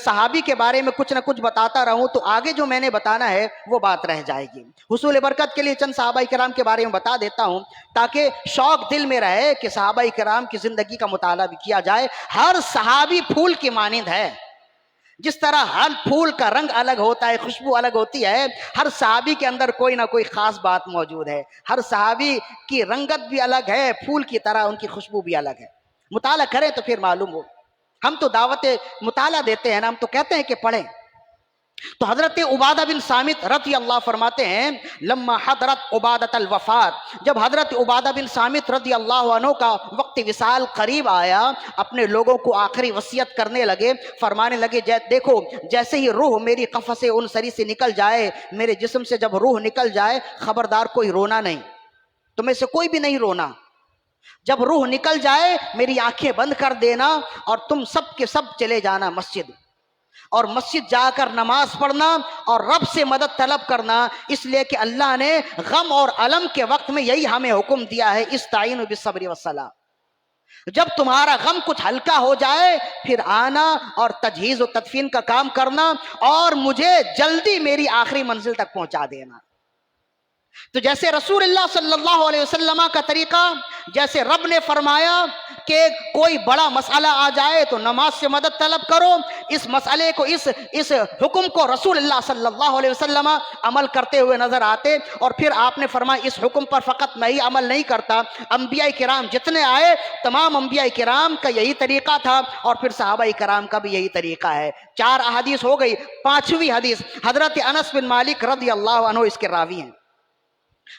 صحابی کے بارے میں کچھ نہ کچھ بتاتا رہوں تو آگے جو میں نے بتانا ہے وہ بات رہ جائے گی۔ حصول برکت کے لیے چند صحابہ کرام کے بارے میں بتا دیتا ہوں تاکہ شوق دل میں رہے کہ صحابہ کرام کی زندگی کا مطالعہ بھی کیا جائے۔ ہر صحابی پھول کی مانند ہے، جس طرح ہر پھول کا رنگ الگ ہوتا ہے، خوشبو الگ ہوتی ہے، ہر صحابی کے اندر کوئی نہ کوئی خاص بات موجود ہے۔ ہر صحابی کی رنگت بھی الگ ہے، پھول کی طرح ان کی خوشبو بھی الگ ہے۔ مطالعہ کریں تو پھر معلوم ہو۔ ہم تو دعوت مطالعہ دیتے ہیں نا، ہم تو کہتے ہیں کہ پڑھیں۔ تو حضرت عبادہ بن صامت رضی اللہ فرماتے ہیں، لما حضرت عبادۃ الوفات، جب حضرت عبادہ بن صامت رضی اللہ عنہ کا وقت وصال قریب آیا، اپنے لوگوں کو آخری وصیت کرنے لگے، فرمانے لگے دیکھو جیسے ہی روح میری قفس انصری سے نکل جائے، میرے جسم سے جب روح نکل جائے، خبردار کوئی رونا نہیں، تمہیں سے کوئی بھی نہیں رونا۔ جب روح نکل جائے میری آنکھیں بند کر دینا، اور تم سب کے سب چلے جانا مسجد، اور مسجد جا کر نماز پڑھنا اور رب سے مدد طلب کرنا، اس لیے کہ اللہ نے غم اور الم کے وقت میں یہی ہمیں حکم دیا ہے، استعینوا بالصبر والصلاۃ۔ جب تمہارا غم کچھ ہلکا ہو جائے پھر آنا اور تجہیز و تدفین کا کام کرنا، اور مجھے جلدی میری آخری منزل تک پہنچا دینا۔ تو جیسے رسول اللہ صلی اللہ علیہ وسلم کا طریقہ، جیسے رب نے فرمایا کہ کوئی بڑا مسئلہ آ جائے تو نماز سے مدد طلب کرو، اس مسئلے کو اس حکم کو رسول اللہ صلی اللہ علیہ وسلم عمل کرتے ہوئے نظر آتے، اور پھر آپ نے فرمایا اس حکم پر فقط میں ہی عمل نہیں کرتا، انبیاء کرام جتنے آئے تمام انبیاء کرام کا یہی طریقہ تھا، اور پھر صحابہ کرام کا بھی یہی طریقہ ہے۔ 4 احادیث ہو گئی، 5ویں حدیث حضرت انس بن مالک رضی اللہ عنہ اس کے راوی ہیں۔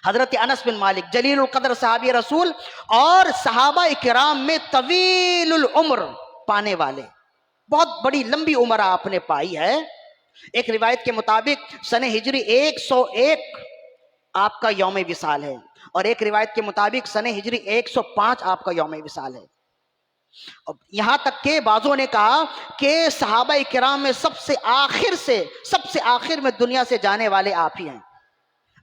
حضرت انس بن مالک جلیل القدر صحابی رسول، اور صحابہ کرام میں طویل العمر پانے والے، بہت بڑی لمبی عمر آپ نے پائی ہے۔ ایک روایت کے مطابق سن ہجری 101 آپ کا یوم وصال ہے، اور ایک روایت کے مطابق سن ہجری 105 آپ کا یوم وصال ہے۔ یہاں تک کہ بعضوں نے کہا کہ صحابہ کرام میں سب سے آخر میں دنیا سے جانے والے آپ ہی ہیں۔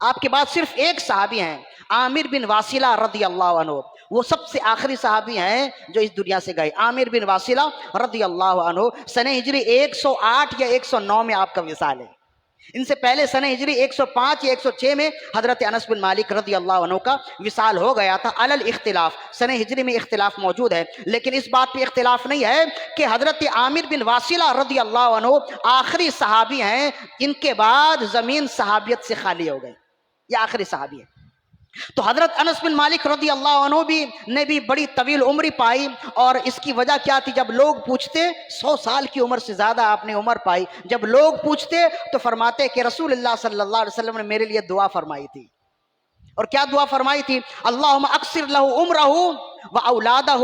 آپ کے بعد صرف ایک صحابی ہیں، عامر بن واصلہ رضی اللہ عنہ، وہ سب سے آخری صحابی ہیں جو اس دنیا سے گئے۔ عامر بن واصلہ رضی اللہ عنہ سن ہجری 108 یا 109 میں آپ کا وصال ہے۔ ان سے پہلے سن ہجری 105 یا 106 میں حضرت انس بن مالک رضی اللہ عنہ کا وصال ہو گیا تھا۔ علی الاختلاف، سن ہجری میں اختلاف موجود ہے، لیکن اس بات پہ اختلاف نہیں ہے کہ حضرت عامر بن واصلہ رضی اللہ عنہ آخری صحابی ہیں، ان کے بعد زمین صحابیت سے خالی ہو گئی، یہ آخری صحابی ہے۔ تو حضرت انس بن مالک رضی اللہ عنہ نے بھی بڑی طویل عمری پائی، اور اس کی وجہ کیا تھی؟ جب لوگ پوچھتے 100 سال کی عمر سے زیادہ آپ نے عمر پائی، جب لوگ پوچھتے تو فرماتے کہ رسول اللہ صلی اللہ علیہ وسلم نے میرے لیے دعا فرمائی تھی۔ اور کیا دعا فرمائی تھی؟ اللہم اکثر لہ عمرہ و اولادہ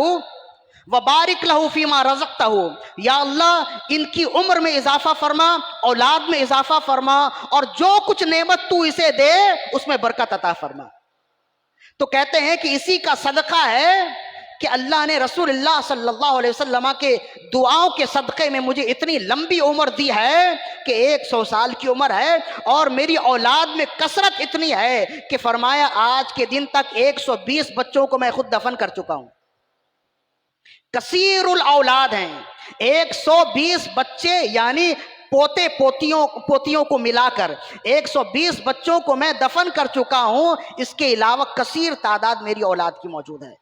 وبارک لہ فیما رزقتہ، یا اللہ ان کی عمر میں اضافہ فرما، اولاد میں اضافہ فرما، اور جو کچھ نعمت تو اسے دے اس میں برکت عطا فرما۔ تو کہتے ہیں کہ اسی کا صدقہ ہے کہ اللہ نے رسول اللہ صلی اللہ علیہ وسلم کے دعاؤں کے صدقے میں مجھے اتنی لمبی عمر دی ہے کہ 100 سال کی عمر ہے، اور میری اولاد میں کثرت اتنی ہے کہ فرمایا آج کے دن تک 120 بچوں کو میں خود دفن کر چکا ہوں۔ کثیر الاولاد ہیں، 120 بچے، یعنی پوتے پوتیوں کو ملا کر 120 بچوں کو میں دفن کر چکا ہوں، اس کے علاوہ کثیر تعداد میری اولاد کی موجود ہے۔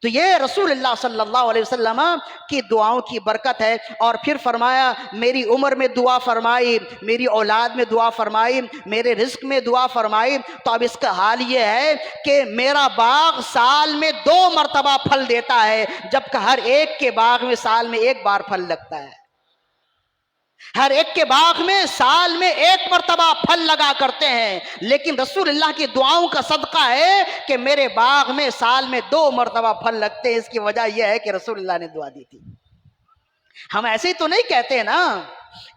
تو یہ رسول اللہ صلی اللہ علیہ وسلم کی دعاؤں کی برکت ہے۔ اور پھر فرمایا میری عمر میں دعا فرمائی، میری اولاد میں دعا فرمائی، میرے رزق میں دعا فرمائی۔ تو اب اس کا حال یہ ہے کہ میرا باغ سال میں 2 مرتبہ پھل دیتا ہے، جبکہ ہر ایک کے باغ میں سال میں 1 بار پھل لگتا ہے۔ ہر ایک کے باغ میں سال میں ایک مرتبہ پھل لگا کرتے ہیں، لیکن رسول اللہ کی دعاؤں کا صدقہ ہے کہ میرے باغ میں سال میں 2 مرتبہ پھل لگتے ہیں۔ اس کی وجہ یہ ہے کہ رسول اللہ نے دعا دی تھی۔ ہم ایسے ہی تو نہیں کہتے نا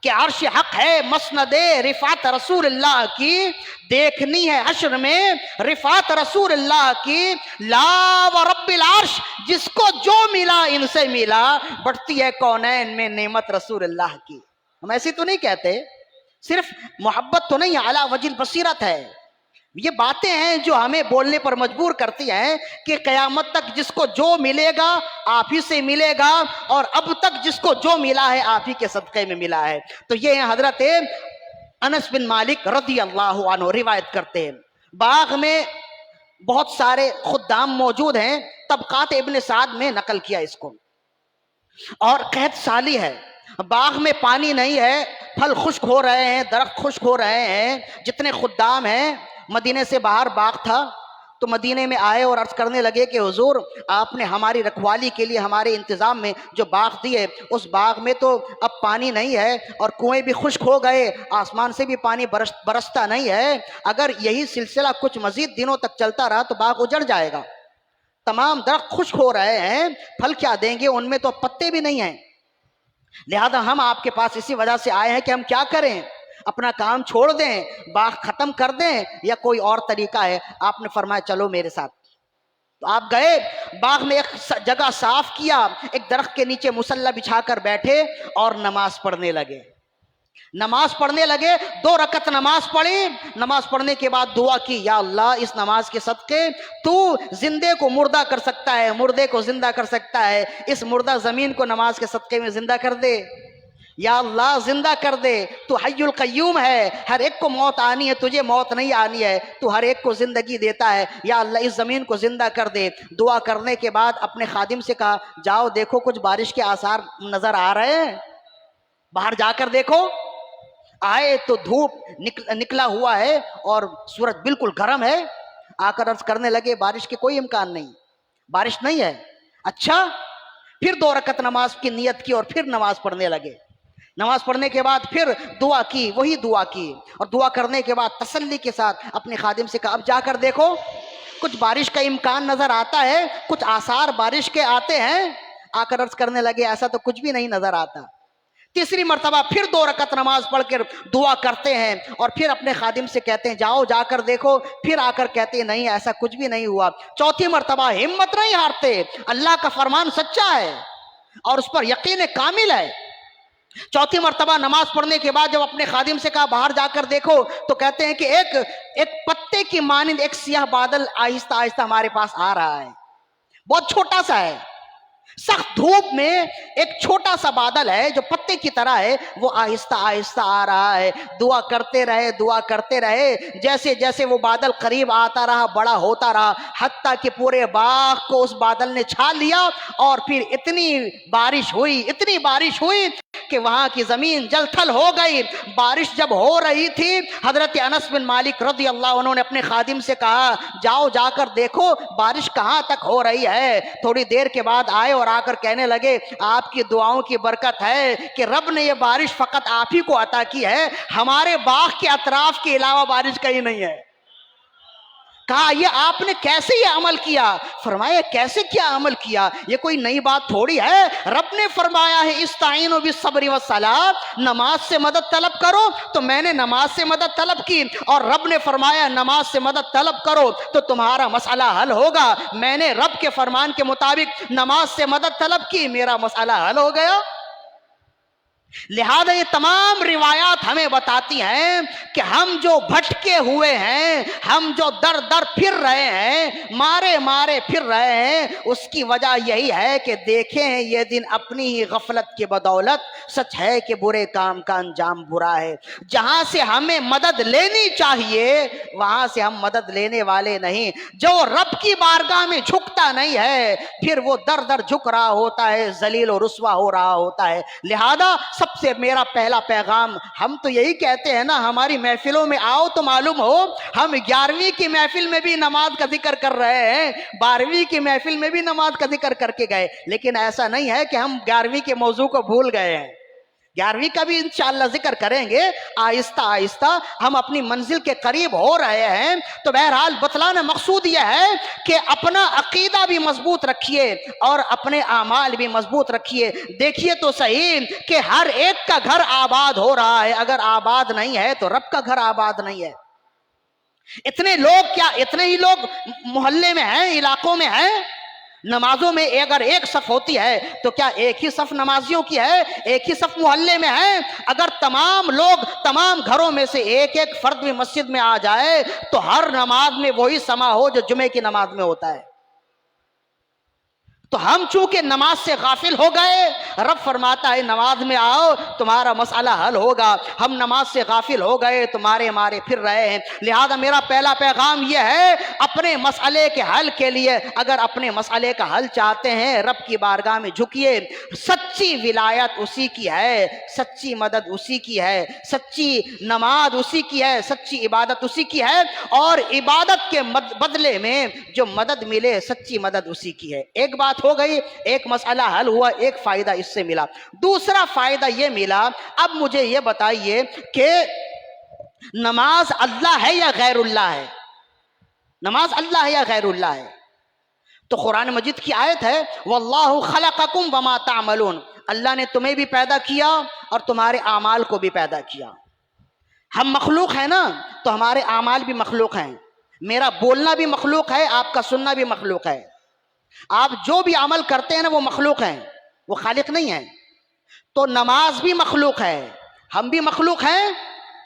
کہ عرش حق ہے مسند رفعت رسول اللہ کی، دیکھنی ہے حشر میں رفعت رسول اللہ کی، لا و رب العرش جس کو جو ملا ان سے ملا، بڑھتی ہے کونین میں نعمت رسول اللہ کی۔ ہم ایسے تو نہیں کہتے، صرف محبت تو نہیں، اعلیٰ وجہ البصیرت ہے۔ یہ باتیں ہیں جو ہمیں بولنے پر مجبور کرتی ہیں کہ قیامت تک جس کو جو ملے گا آپ ہی سے ملے گا، اور اب تک جس کو جو ملا ہے آپ ہی کے صدقے میں ملا ہے۔ تو یہ ہیں حضرت انس بن مالک رضی اللہ عنہ روایت کرتے ہیں، باغ میں بہت سارے خدام موجود ہیں، طبقات ابن سعد میں نقل کیا اس کو، اور قحط سالی ہے، باغ میں پانی نہیں ہے، پھل خشک ہو رہے ہیں، درخت خشک ہو رہے ہیں، جتنے خدام ہیں، مدینے سے باہر باغ تھا، تو مدینے میں آئے اور عرض کرنے لگے کہ حضور آپ نے ہماری رکھوالی کے لیے ہمارے انتظام میں جو باغ دیے، اس باغ میں تو اب پانی نہیں ہے اور کنویں بھی خشک ہو گئے، آسمان سے بھی پانی برستا نہیں ہے، اگر یہی سلسلہ کچھ مزید دنوں تک چلتا رہا تو باغ اجڑ جائے گا، تمام درخت خشک ہو رہے ہیں، پھل کیا دیں گے، ان میں تو پتے بھی نہیں ہیں، لہذا ہم آپ کے پاس اسی وجہ سے آئے ہیں کہ ہم کیا کریں، اپنا کام چھوڑ دیں، باغ ختم کر دیں یا کوئی اور طریقہ ہے؟ آپ نے فرمایا چلو میرے ساتھ۔ تو آپ گئے، باغ میں ایک جگہ صاف کیا، ایک درخت کے نیچے مصلی بچھا کر بیٹھے اور نماز پڑھنے لگے۔ نماز پڑھنے لگے، 2 رکعت نماز پڑھی، نماز پڑھنے کے بعد دعا کی، یا اللہ اس نماز کے صدقے تو زندے کو مردہ کر سکتا ہے، مردے کو زندہ کر سکتا ہے، اس مردہ زمین کو نماز کے صدقے میں زندہ کر دے، یا اللہ زندہ کر دے، تو حی القیوم ہے، ہر ایک کو موت آنی ہے، تجھے موت نہیں آنی ہے، تو ہر ایک کو زندگی دیتا ہے، یا اللہ اس زمین کو زندہ کر دے۔ دعا کرنے کے بعد اپنے خادم سے کہا جاؤ دیکھو کچھ بارش کے آثار نظر آ رہے ہیں، باہر جا کر دیکھو۔ آئے تو دھوپ نکلا ہوا ہے اور سورج بالکل گرم ہے، آ کر عرض کرنے لگے بارش کے کوئی امکان نہیں، بارش نہیں ہے۔ اچھا، پھر 2 رکعت نماز کی نیت کی اور پھر نماز پڑھنے لگے، نماز پڑھنے کے بعد پھر دعا کی، وہی دعا کی، اور دعا کرنے کے بعد تسلی کے ساتھ اپنے خادم سے کہا اب جا کر دیکھو کچھ بارش کا امکان نظر آتا ہے، کچھ آثار بارش کے آتے ہیں۔ آ کر عرض کرنے لگے ایسا تو کچھ بھی نہیں نظر آتا۔ تیسری مرتبہ پھر 2 رکعت نماز پڑھ کر دعا کرتے ہیں اور پھر اپنے خادم سے کہتے ہیں جاؤ جا کر دیکھو، پھر آ کر کہتے ہیں نہیں ایسا کچھ بھی نہیں ہوا۔ چوتھی مرتبہ ہمت نہیں ہارتے، اللہ کا فرمان سچا ہے اور اس پر یقین کامل ہے۔ چوتھی مرتبہ نماز پڑھنے کے بعد جب اپنے خادم سے کہا باہر جا کر دیکھو، تو کہتے ہیں کہ ایک پتے کی مانند ایک سیاہ بادل آہستہ آہستہ ہمارے پاس آ رہا ہے، بہت چھوٹا سا ہے، سخت دھوپ میں ایک چھوٹا سا بادل ہے جو پتے کی طرح ہے، وہ آہستہ آہستہ آ رہا ہے۔ دعا کرتے رہے، دعا کرتے رہے، جیسے جیسے وہ بادل قریب آتا رہا بڑا ہوتا رہا، حتیٰ کہ پورے باغ کو اس بادل نے چھا لیا، اور پھر اتنی بارش ہوئی کہ وہاں کی زمین جل تھل ہو گئی۔ بارش جب ہو رہی تھی، حضرت انس بن مالک رضی اللہ عنہ نے اپنے خادم سے کہا جاؤ جا کر دیکھو بارش کہاں تک ہو رہی ہے۔ تھوڑی دیر کے بعد آئے اور آ کر کہنے لگے آپ کی دعاؤں کی برکت ہے کہ رب نے یہ بارش فقط آپ ہی کو عطا کی ہے، ہمارے باغ کے اطراف کے علاوہ بارش کہیں نہیں ہے۔ کہا یہ آپ نے کیسے یہ عمل کیا؟ فرمایا کیسے کیا عمل کیا، یہ کوئی نئی بات تھوڑی ہے، رب نے فرمایا ہے استعینوا بالصبر والصلاۃ، نماز سے مدد طلب کرو، تو میں نے نماز سے مدد طلب کی، اور رب نے فرمایا نماز سے مدد طلب کرو تو تمہارا مسئلہ حل ہوگا، میں نے رب کے فرمان کے مطابق نماز سے مدد طلب کی، میرا مسئلہ حل ہو گیا۔ لہذا یہ تمام روایات ہمیں بتاتی ہیں کہ ہم جو بھٹکے ہوئے ہیں، ہم جو در در پھر رہے ہیں، مارے مارے پھر رہے ہیں، اس کی وجہ یہی ہے کہ دیکھیں ہیں یہ دن اپنی ہی غفلت کے بدولت، سچ ہے کہ برے کام کا انجام برا ہے۔ جہاں سے ہمیں مدد لینی چاہیے وہاں سے ہم مدد لینے والے نہیں، جو رب کی بارگاہ میں جھکتا نہیں ہے پھر وہ در در جھک رہا ہوتا ہے، ذلیل و رسوا ہو رہا ہوتا ہے۔ لہذا سب سے میرا پہلا پیغام، ہم تو یہی کہتے ہیں نا ہماری محفلوں میں آؤ تو معلوم ہو، ہم 11ویں کی محفل میں بھی نماز کا ذکر کر رہے ہیں، 12ویں کی محفل میں بھی نماز کا ذکر کر کے گئے، لیکن ایسا نہیں ہے کہ ہم 11ویں کے موضوع کو بھول گئے ہیں۔ 11ویں کا بھی انشاءاللہ ذکر کریں گے. آہستہ آہستہ ہم اپنی منزل کے قریب ہو رہے ہیں. تو بہرحال بتلانا مقصود یہ ہے کہ اپنا عقیدہ بھی مضبوط رکھیے اور اپنے اعمال بھی مضبوط رکھیے. دیکھیے تو صحیح کہ ہر ایک کا گھر آباد ہو رہا ہے. اگر آباد نہیں ہے تو رب کا گھر آباد نہیں ہے. اتنے لوگ کیا اتنے ہی لوگ محلے میں ہیں, علاقوں میں ہیں. نمازوں میں اگر ایک صف ہوتی ہے تو کیا ایک ہی صف نمازیوں کی ہے؟ ایک ہی صف محلے میں ہے؟ اگر تمام لوگ تمام گھروں میں سے ایک ایک فرد بھی مسجد میں آ جائے تو ہر نماز میں وہی سما ہو جو جمعے کی نماز میں ہوتا ہے. تو ہم چونکہ نماز سے غافل ہو گئے, رب فرماتا ہے نماز میں آؤ تمہارا مسئلہ حل ہوگا. ہم نماز سے غافل ہو گئے, تمہارے مارے پھر رہے ہیں. لہذا میرا پہلا پیغام یہ ہے, اپنے مسئلے کے حل کے لیے اگر اپنے مسئلے کا حل چاہتے ہیں رب کی بارگاہ میں جھکیے. سچی ولایت اسی کی ہے, سچی مدد اسی کی ہے, سچی نماز اسی کی ہے, سچی عبادت اسی کی ہے, اور عبادت کے بدلے میں جو مدد ملے سچی مدد اسی کی ہے. ایک بات ہو گئی, ایک مسئلہ حل ہوا, ایک فائدہ اس سے ملا. دوسرا فائدہ یہ ملا, اب مجھے یہ بتائیے کہ نماز اللہ ہے یا غیر اللہ ہے؟ نماز اللہ ہے یا غیر اللہ ہے؟ تو قرآن مجید کی آیت ہے واللہ خلقکم وما تعملون, اللہ نے تمہیں بھی پیدا کیا اور تمہارے اعمال کو بھی پیدا کیا. ہم مخلوق ہیں نا, تو ہمارے اعمال بھی مخلوق ہیں. میرا بولنا بھی مخلوق ہے, آپ کا سننا بھی مخلوق ہے. آپ جو بھی عمل کرتے ہیں نا وہ مخلوق ہیں, وہ خالق نہیں ہیں. تو نماز بھی مخلوق ہے, ہم بھی مخلوق ہیں,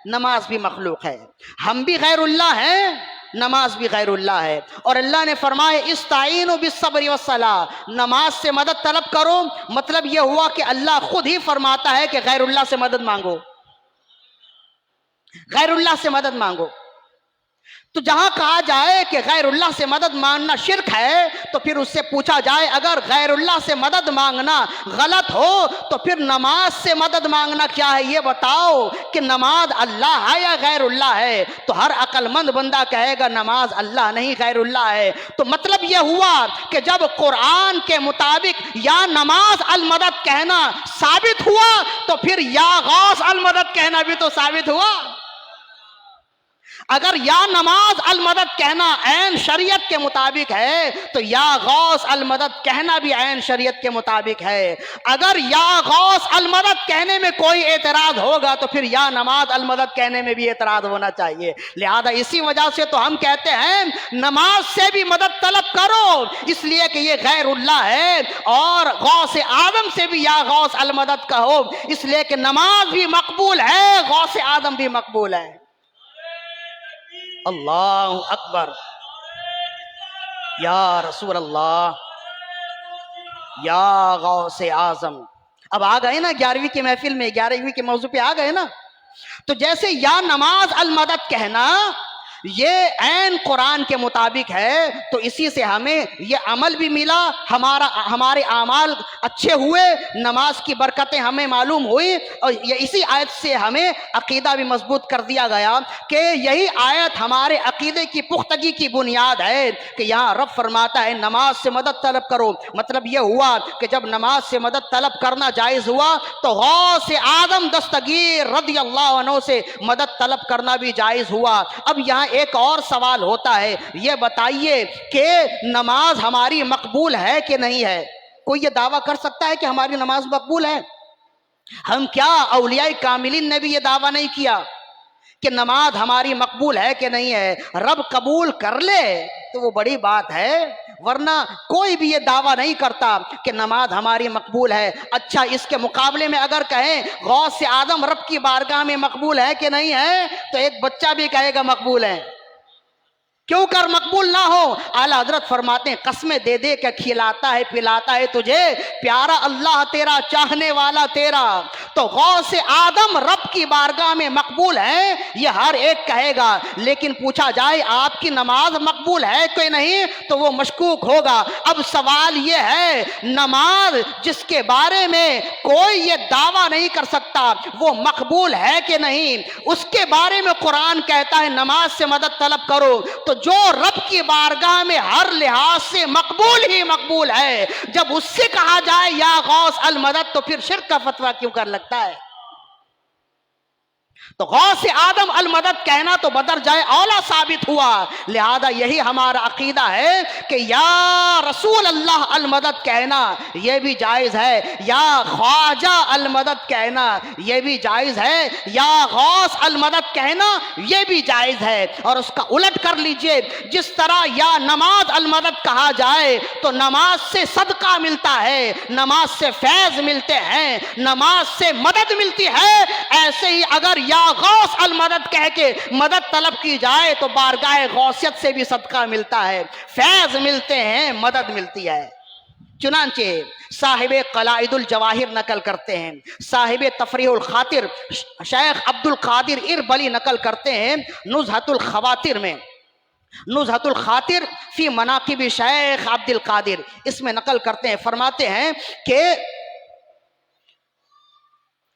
نماز بھی مخلوق ہے. ہم بھی غیر اللہ ہیں, نماز بھی غیر اللہ ہے. اور اللہ نے فرمایا استعینوا بالصبر والصلاۃ, نماز سے مدد طلب کرو. مطلب یہ ہوا کہ اللہ خود ہی فرماتا ہے کہ غیر اللہ سے مدد مانگو, غیر اللہ سے مدد مانگو. تو جہاں کہا جائے کہ غیر اللہ سے مدد مانگنا شرک ہے, تو پھر اس سے پوچھا جائے اگر غیر اللہ سے مدد مانگنا غلط ہو تو پھر نماز سے مدد مانگنا کیا ہے؟ یہ بتاؤ کہ نماز اللہ ہے یا غیر اللہ ہے؟ تو ہر عقل مند بندہ کہے گا نماز اللہ نہیں غیر اللہ ہے. تو مطلب یہ ہوا کہ جب قرآن کے مطابق یا نماز المدد کہنا ثابت ہوا تو پھر یا غوث المدد کہنا بھی تو ثابت ہوا. اگر یا نماز المدد کہنا عین شریعت کے مطابق ہے تو یا غوث المدد کہنا بھی عین شریعت کے مطابق ہے. اگر یا غوث المدد کہنے میں کوئی اعتراض ہوگا تو پھر یا نماز المدد کہنے میں بھی اعتراض ہونا چاہیے. لہذا اسی وجہ سے تو ہم کہتے ہیں نماز سے بھی مدد طلب کرو, اس لیے کہ یہ غیر اللہ ہے, اور غوث آدم سے بھی یا غوث المدد کہو, اس لیے کہ نماز بھی مقبول ہے, غوث آدم بھی مقبول ہے. اللہ اکبر, یا رسول اللہ, یا غوث اعظم. اب آ گئے نا 11ویں کی محفل میں, 11ویں کے موضوع پہ آ گئے نا. تو جیسے یا نماز المدد کہنا یہ عین قرآن کے مطابق ہے, تو اسی سے ہمیں یہ عمل بھی ملا, ہمارے اعمال اچھے ہوئے, نماز کی برکتیں ہمیں معلوم ہوئی, اور یہ اسی آیت سے ہمیں عقیدہ بھی مضبوط کر دیا گیا کہ یہی آیت ہمارے عقیدے کی پختگی کی بنیاد ہے کہ یہاں رب فرماتا ہے نماز سے مدد طلب کرو. مطلب یہ ہوا کہ جب نماز سے مدد طلب کرنا جائز ہوا تو غوث آدم دستگیر رضی اللہ عنہ سے مدد طلب کرنا بھی جائز ہوا. اب یہاں ایک اور سوال ہوتا ہے, یہ بتائیے کہ نماز ہماری مقبول ہے کہ نہیں ہے؟ کوئی یہ دعویٰ کر سکتا ہے کہ ہماری نماز مقبول ہے؟ ہم کیا اولیاء کاملین نے بھی یہ دعویٰ نہیں کیا کہ نماز ہماری مقبول ہے کہ نہیں ہے؟ رب قبول کر لے تو وہ بڑی بات ہے, ورنہ کوئی بھی یہ دعویٰ نہیں کرتا کہ نماز ہماری مقبول ہے. اچھا, اس کے مقابلے میں اگر کہیں غوث آدم رب کی بارگاہ میں مقبول ہے کہ نہیں ہے, تو ایک بچہ بھی کہے گا مقبول ہے. کیوں کر مقبول نہ ہو؟ اعلیٰ حضرت فرماتے ہیں قسمیں دے دے کے کھلاتا ہے پلاتا ہے تجھے پیارا اللہ تیرا, چاہنے والا تیرا. تو غوث آدم رب کی بارگاہ میں مقبول ہے یہ ہر ایک کہے گا, لیکن پوچھا جائے آپ کی نماز مقبول ہے کہ نہیں تو وہ مشکوک ہوگا. اب سوال یہ ہے نماز جس کے بارے میں کوئی یہ دعویٰ نہیں کر سکتا وہ مقبول ہے کہ نہیں, اس کے بارے میں قرآن کہتا ہے نماز سے مدد طلب کرو, تو جو رب کی بارگاہ میں ہر لحاظ سے مقبول ہی مقبول ہے, جب اس سے کہا جائے یا غوث المدد تو پھر شرک کا فتویٰ کیوں کر لگتا ہے؟ تو غوث آدم المدد کہنا تو بدر جائے اولا ثابت ہوا، لہذا یہی ہمارا عقیدہ ہے کہ یا رسول اللہ المدد کہنا یہ بھی جائز ہے، یا خواجہ المدد کہنا یہ بھی جائز ہے، یا غوث المدد کہنا یہ بھی جائز ہے۔ اور اس کا الٹ کر لیجئے، جس طرح یا نماز المدد کہا جائے تو نماز سے صدقہ ملتا ہے، نماز سے فیض ملتے ہیں، نماز سے مدد ملتی ہے، ایسے ہی اگر یا غوث المدد کہہ کے مدد طلب کی جائے تو بارگاہ غوثیت سے بھی صدقہ ملتا ہے، فیض ملتے ہیں، مدد ملتی ہے۔ چنانچہ صاحب قلائد الجواہر نقل کرتے ہیں، صاحب تفریح الخاطر شیخ عبد القادر اربلی نقل کرتے ہیں نزہۃ الخواطر میں، نزہۃ الخاطر فی مناقب شیخ عبد القادر، اس میں نقل کرتے ہیں،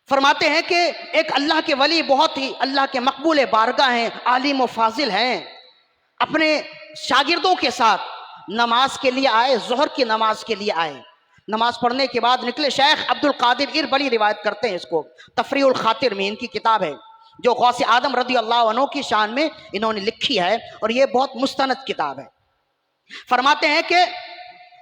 فرماتے ہیں کہ ایک اللہ کے ولی بہت ہی اللہ کے مقبول بارگاہ ہیں، عالم و فاضل ہیں، اپنے شاگردوں کے ساتھ نماز کے لیے آئے، ظہر کی نماز کے لیے آئے، نماز پڑھنے کے بعد نکلے۔ شیخ عبد القادر اربلی روایت کرتے ہیں، اس کو تفریح الخاطر میں ان کی کتاب ہے جو غوث آدم رضی اللہ عنہ کی شان میں انہوں نے لکھی ہے، اور یہ بہت مستند کتاب ہے۔ فرماتے ہیں کہ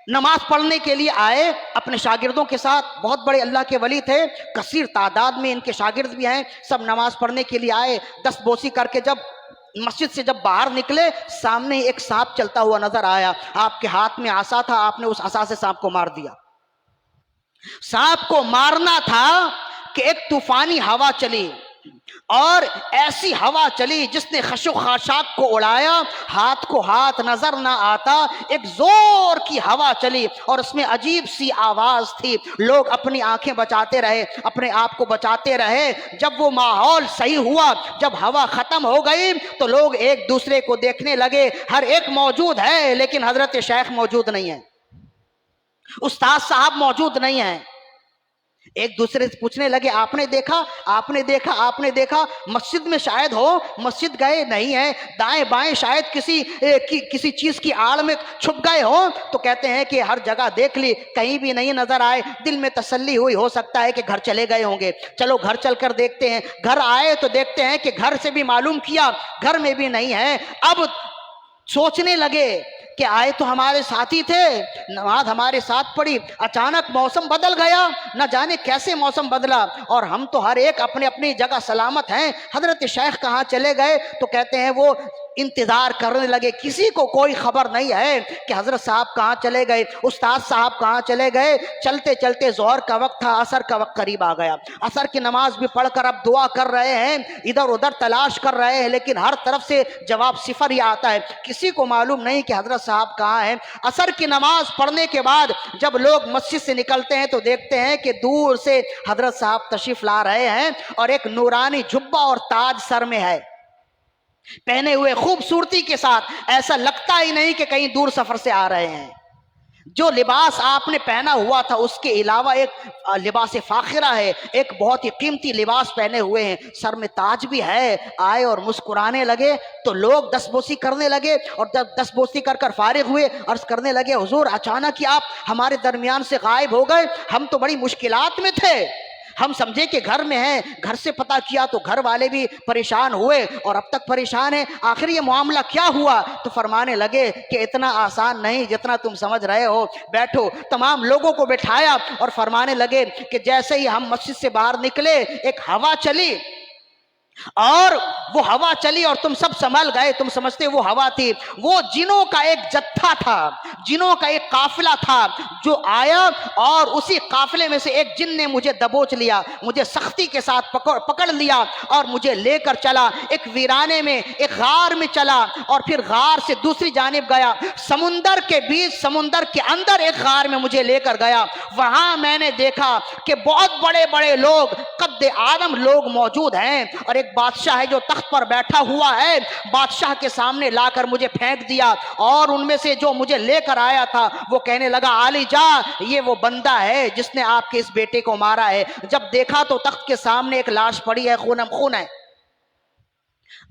نماز پڑھنے کے لیے آئے اپنے شاگردوں کے ساتھ، بہت بڑے اللہ کے ولی تھے، کثیر تعداد میں ان کے شاگرد بھی ہیں، سب نماز پڑھنے کے لیے آئے، دست بوسی کر کے جب مسجد سے باہر نکلے، سامنے ایک سانپ چلتا ہوا نظر آیا، آپ کے ہاتھ میں عصا تھا، آپ نے اس عصا سے سانپ کو مار دیا۔ سانپ کو مارنا تھا کہ ایک طوفانی ہوا چلی، اور ایسی ہوا چلی جس نے خش و خاشاک کو اڑایا، ہاتھ کو ہاتھ نظر نہ آتا، ایک زور کی ہوا چلی اور اس میں عجیب سی آواز تھی، لوگ اپنی آنکھیں بچاتے رہے، اپنے آپ کو بچاتے رہے۔ جب وہ ماحول صحیح ہوا، جب ہوا ختم ہو گئی تو لوگ ایک دوسرے کو دیکھنے لگے، ہر ایک موجود ہے لیکن حضرت شیخ موجود نہیں ہے، استاد صاحب موجود نہیں ہیں۔ ایک دوسرے سے پوچھنے لگے، آپ نے دیکھا، آپ نے دیکھا، آپ نے دیکھا؟ مسجد میں شاید ہو، مسجد گئے نہیں ہیں، دائیں بائیں شاید کسی چیز کی آڑ میں چھپ گئے ہوں۔ تو کہتے ہیں کہ ہر جگہ دیکھ لی، کہیں بھی نہیں نظر آئے، دل میں تسلی ہوئی، ہو سکتا ہے کہ گھر چلے گئے ہوں گے، چلو گھر چل کر دیکھتے ہیں۔ گھر آئے تو دیکھتے ہیں کہ گھر سے بھی معلوم کیا، گھر میں بھی نہیں ہے۔ اب سوچنے لگے کہ آئے تو ہمارے ساتھی تھے، نماز ہمارے ساتھ پڑھی، اچانک موسم بدل گیا، نہ جانے کیسے موسم بدلا، اور ہم تو ہر ایک اپنے اپنی جگہ سلامت ہیں، حضرت شیخ کہاں چلے گئے؟ تو کہتے ہیں وہ انتظار کرنے لگے، کسی کو کوئی خبر نہیں ہے کہ حضرت صاحب کہاں چلے گئے، استاد صاحب کہاں چلے گئے۔ چلتے چلتے ظہر کا وقت تھا، عصر کا وقت قریب آ گیا، عصر کی نماز بھی پڑھ کر اب دعا کر رہے ہیں، ادھر ادھر تلاش کر رہے ہیں، لیکن ہر طرف سے جواب صفر ہی آتا ہے، کسی کو معلوم نہیں کہ حضرت صاحب کہاں ہیں۔ عصر کی نماز پڑھنے کے بعد جب لوگ مسجد سے نکلتے ہیں تو دیکھتے ہیں کہ دور سے حضرت صاحب تشریف لا رہے ہیں، اور ایک نورانی جبہ اور تاج سر میں ہے پہنے ہوئے، خوبصورتی کے ساتھ، ایسا لگتا ہی نہیں کہ کہیں دور سفر سے آ رہے ہیں۔ جو لباس آپ نے پہنا ہوا تھا اس کے علاوہ ایک لباس فاخرہ ہے، ایک بہت ہی قیمتی لباس پہنے ہوئے ہیں، سر میں تاج بھی ہے۔ آئے اور مسکرانے لگے تو لوگ دستبوسی کرنے لگے، اور جب دستبوسی کر کر فارغ ہوئے عرض کرنے لگے، حضور اچانک ہی آپ ہمارے درمیان سے غائب ہو گئے، ہم تو بڑی مشکلات میں تھے، ہم سمجھے کہ گھر میں ہیں، گھر سے پتہ کیا تو گھر والے بھی پریشان ہوئے اور اب تک پریشان ہیں، آخر یہ معاملہ کیا ہوا؟ تو فرمانے لگے کہ اتنا آسان نہیں جتنا تم سمجھ رہے ہو، بیٹھو۔ تمام لوگوں کو بٹھایا اور فرمانے لگے کہ جیسے ہی ہم مسجد سے باہر نکلے ایک ہوا چلی، اور وہ ہوا چلی اور تم سب سنبھل گئے، تم سمجھتے وہ ہوا تھی، وہ جنوں کا ایک جتھا تھا، جنوں کا ایک قافلہ تھا جو آیا، اور اسی قافلے میں سے ایک جن نے مجھے دبوچ لیا، مجھے سختی کے ساتھ پکڑ لیا اور مجھے لے کر چلا، ایک ویرانے میں، ایک غار میں چلا، اور پھر غار سے دوسری جانب گیا، سمندر کے بیچ، سمندر کے اندر ایک غار میں مجھے لے کر گیا۔ وہاں میں نے دیکھا کہ بہت بڑے بڑے لوگ، قد آدم لوگ موجود ہیں، اور ایک بادشاہ ہے جو تخت پر بیٹھا ہوا ہے، بادشاہ کے سامنے لا کر مجھے پھینک دیا، اور ان میں سے جو مجھے لے کر آیا تھا وہ کہنے لگا، علی جا، یہ وہ بندہ ہے جس نے آپ کے اس بیٹے کو مارا ہے۔ جب دیکھا تو تخت کے سامنے ایک لاش پڑی ہے، خونم خون ہے۔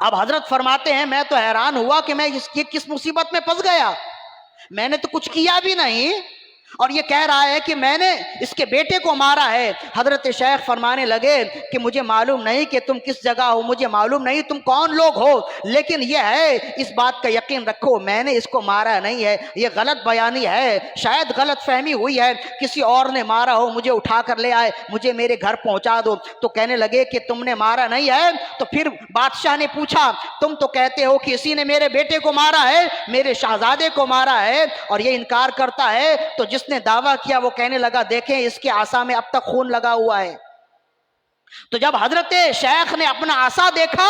اب حضرت فرماتے ہیں میں تو حیران ہوا کہ میں یہ کس مصیبت میں پھنس گیا، میں نے تو کچھ کیا بھی نہیں، اور یہ کہہ رہا ہے کہ میں نے اس کے بیٹے کو مارا ہے۔ حضرت شیخ فرمانے لگے کہ مجھے معلوم نہیں کہ تم کس جگہ ہو، مجھے معلوم نہیں تم کون لوگ ہو، لیکن یہ ہے اس بات کا یقین رکھو میں نے اس کو مارا نہیں ہے، یہ غلط بیانی ہے، شاید غلط فہمی ہوئی ہے، کسی اور نے مارا ہو، مجھے اٹھا کر لے آئے، مجھے میرے گھر پہنچا دو۔ تو کہنے لگے کہ تم نے مارا نہیں ہے؟ تو پھر بادشاہ نے پوچھا تم تو کہتے ہو کہ اسی نے میرے بیٹے کو مارا ہے، میرے شہزادے کو مارا ہے، اور یہ انکار کرتا ہے۔ تو جس نے دعویٰ کیا وہ کہنے لگا دیکھیں اس کے عصا میں اب تک خون لگا ہوا ہے۔ تو جب حضرت شیخ نے اپنا عصا دیکھا